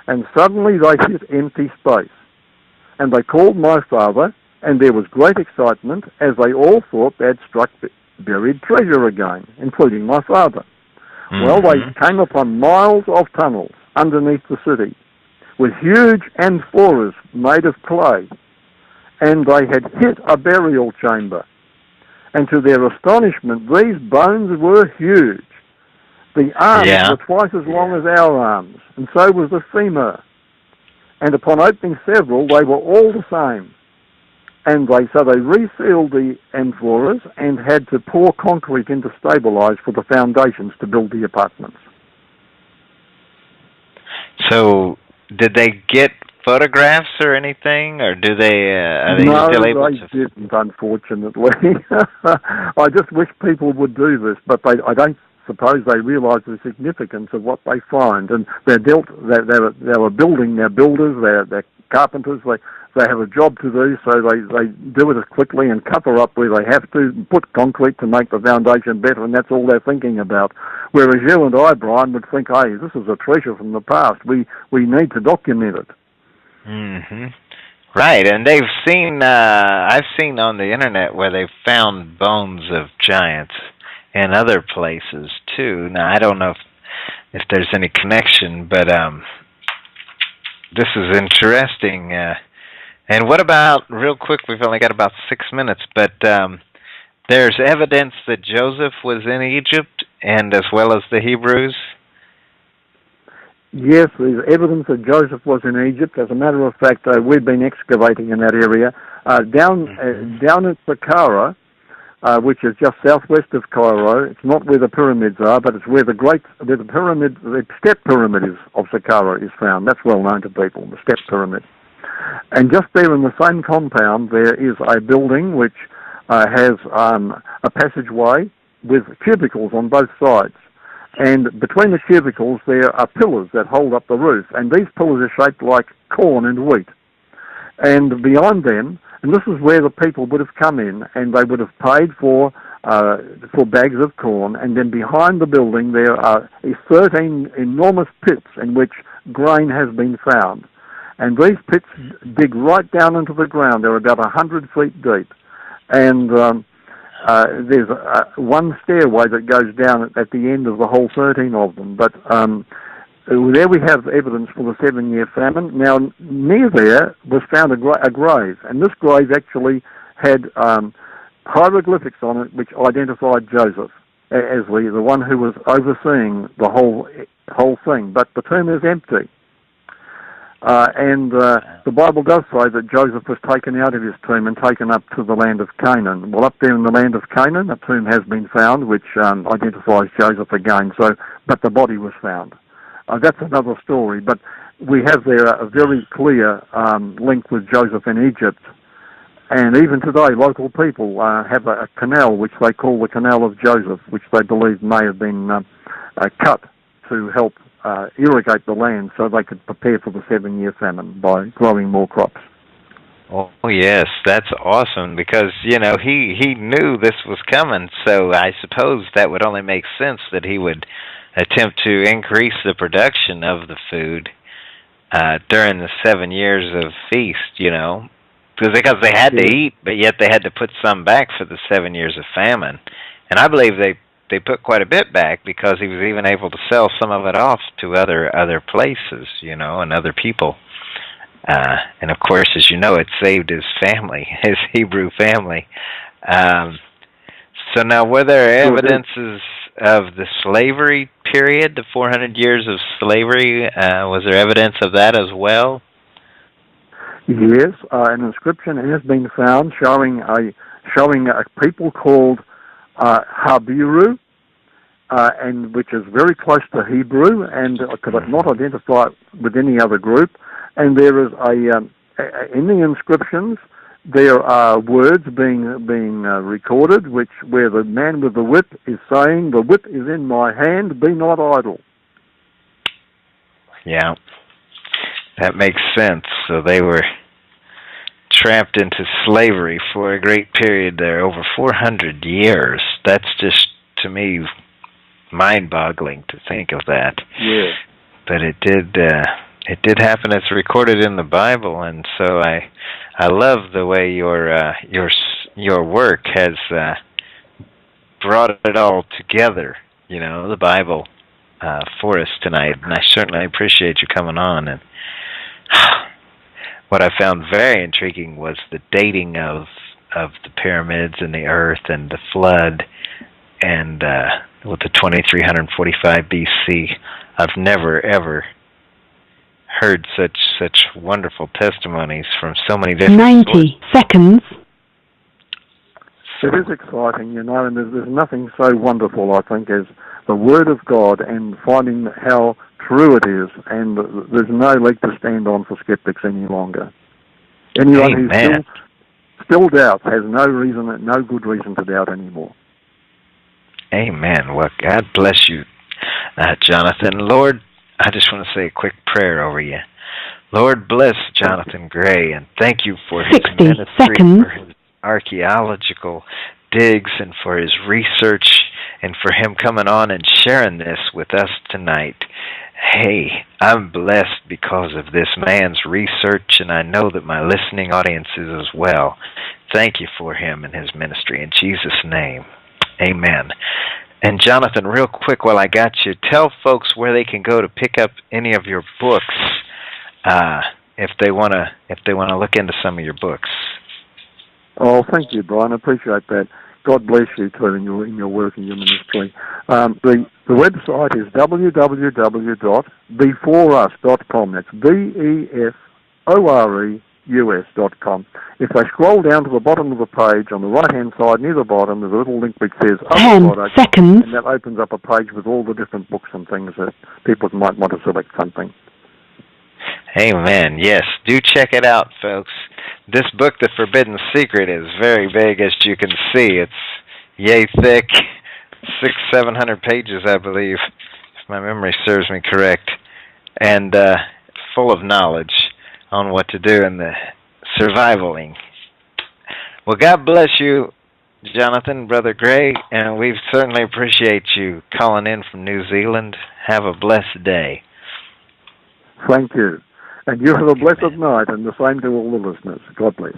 And suddenly they hit empty space. And they called my father, and there was great excitement as they all thought they'd struck buried treasure again, including my father. Mm-hmm. Well, they came upon miles of tunnels underneath the city with huge amphoras made of clay, and they had hit a burial chamber. And to their astonishment, these bones were huge. The arms were twice as long as our arms, and so was the femur. And upon opening several, they were all the same. And so they resealed the amphoras and had to pour concrete in to stabilize for the foundations to build the apartments. So, did they get photographs or anything, or do they? Are they no, still able they didn't, unfortunately. I just wish people would do this, but I don't suppose they realise the significance of what they find. And they were building. They're builders. They're carpenters. They have a job to do, so they do it as quickly and cover up where they have to, put concrete to make the foundation better, and that's all they're thinking about. Whereas you and I, Brian, would think, hey, this is a treasure from the past. We need to document it. Mm-hmm. Right, and they've seen, I've seen on the internet where they've found bones of giants in other places, too. Now, I don't know if there's any connection, but this is interesting. And what about, real quick, we've only got about 6 minutes, but there's evidence that Joseph was in Egypt, and as well as the Hebrews? Yes, there's evidence that Joseph was in Egypt. As a matter of fact, we've been excavating in that area. Down at Saqqara, which is just southwest of Cairo. It's not where the pyramids are, but it's where the step pyramid of Saqqara is found. That's well known to people, the step pyramid. And just there in the same compound, there is a building which has a passageway with cubicles on both sides. And between the cubicles, there are pillars that hold up the roof. And these pillars are shaped like corn and wheat. And beyond them, and this is where the people would have come in, and they would have paid for bags of corn. And then behind the building, there are 13 enormous pits in which grain has been found. And these pits dig right down into the ground. They're about 100 feet deep. And there's one stairway that goes down at the end of the whole 13 of them. But there we have evidence for the 7-year famine. Now, near there was found a grave, and this grave actually had hieroglyphics on it which identified Joseph as the one who was overseeing the whole thing. But the tomb is empty. And the Bible does say that Joseph was taken out of his tomb and taken up to the land of Canaan. Well, up there in the land of Canaan, a tomb has been found which identifies Joseph again. But the body was found. That's another story. But we have there a very clear link with Joseph in Egypt. And even today, local people have a canal which they call the Canal of Joseph, which they believe may have been cut to help irrigate the land so they could prepare for the 7-year famine by growing more crops. Oh, yes, that's awesome, because, he knew this was coming, so I suppose that would only make sense that he would attempt to increase the production of the food during the 7 years of feast, because they had to eat, but yet they had to put some back for the 7 years of famine. And I believe they put quite a bit back because he was even able to sell some of it off to other places, and other people. And of course, as you know, it saved his family, his Hebrew family. So now, were there evidences of the slavery period, the 400 years of slavery? Was there evidence of that as well? Yes, an inscription has been found showing a people called Habiru, and which is very close to Hebrew, and could not identify it with any other group. And there is in the inscriptions there are words being recorded, where the man with the whip is saying, "The whip is in my hand, be not idle." Yeah, that makes sense. So they were trapped into slavery for a great period there, over 400 years. That's just, to me, mind-boggling to think of that. Yeah. But it did happen. It's recorded in the Bible, and so I love the way your work has brought it all together. The Bible for us tonight, and I certainly appreciate you coming on. And what I found very intriguing was the dating of the pyramids and the earth and the flood, and with the 2345 BC. I've never ever heard such wonderful testimonies from so many different 90 sources. seconds. It is exciting, and there's nothing so wonderful, I think, as the Word of God and finding how true it is, and there's no leg to stand on for skeptics any longer. Anyone who still doubts has no good reason to doubt anymore. Amen. Well, God bless you, Jonathan. Lord, I just want to say a quick prayer over you. Lord, bless Jonathan Gray, and thank you for his 60 ministry, seconds. for his archaeological digs, and for his research, and for him coming on and sharing this with us tonight. Hey, I'm blessed because of this man's research, and I know that my listening audience is as well. Thank you for him and his ministry. In Jesus' name, amen. And Jonathan, real quick while I got you, tell folks where they can go to pick up any of your books if they want to look into some of your books. Oh, thank you, Brian. I appreciate that. God bless you too in your work and your ministry. The website is www.beforeus.com. That's BEFOREUS.com. us.com. If they scroll down to the bottom of the page, on the right-hand side near the bottom, there's a little link which says 10 products, seconds. and that opens up a page with all the different books and things that people might want to select something. Amen. Yes, do check it out, folks. This book, The Forbidden Secret, is very big, as you can see. It's yay thick, 600-700 pages, I believe, if my memory serves me correct, and full of knowledge on what to do in the survivaling. Well, God bless you, Jonathan, Brother Gray, and we certainly appreciate you calling in from New Zealand. Have a blessed day. Thank you. And you have a blessed night, and the same to all the listeners. God bless.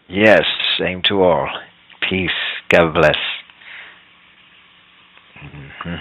Yes, same to all. Peace. God bless. Mm-hmm.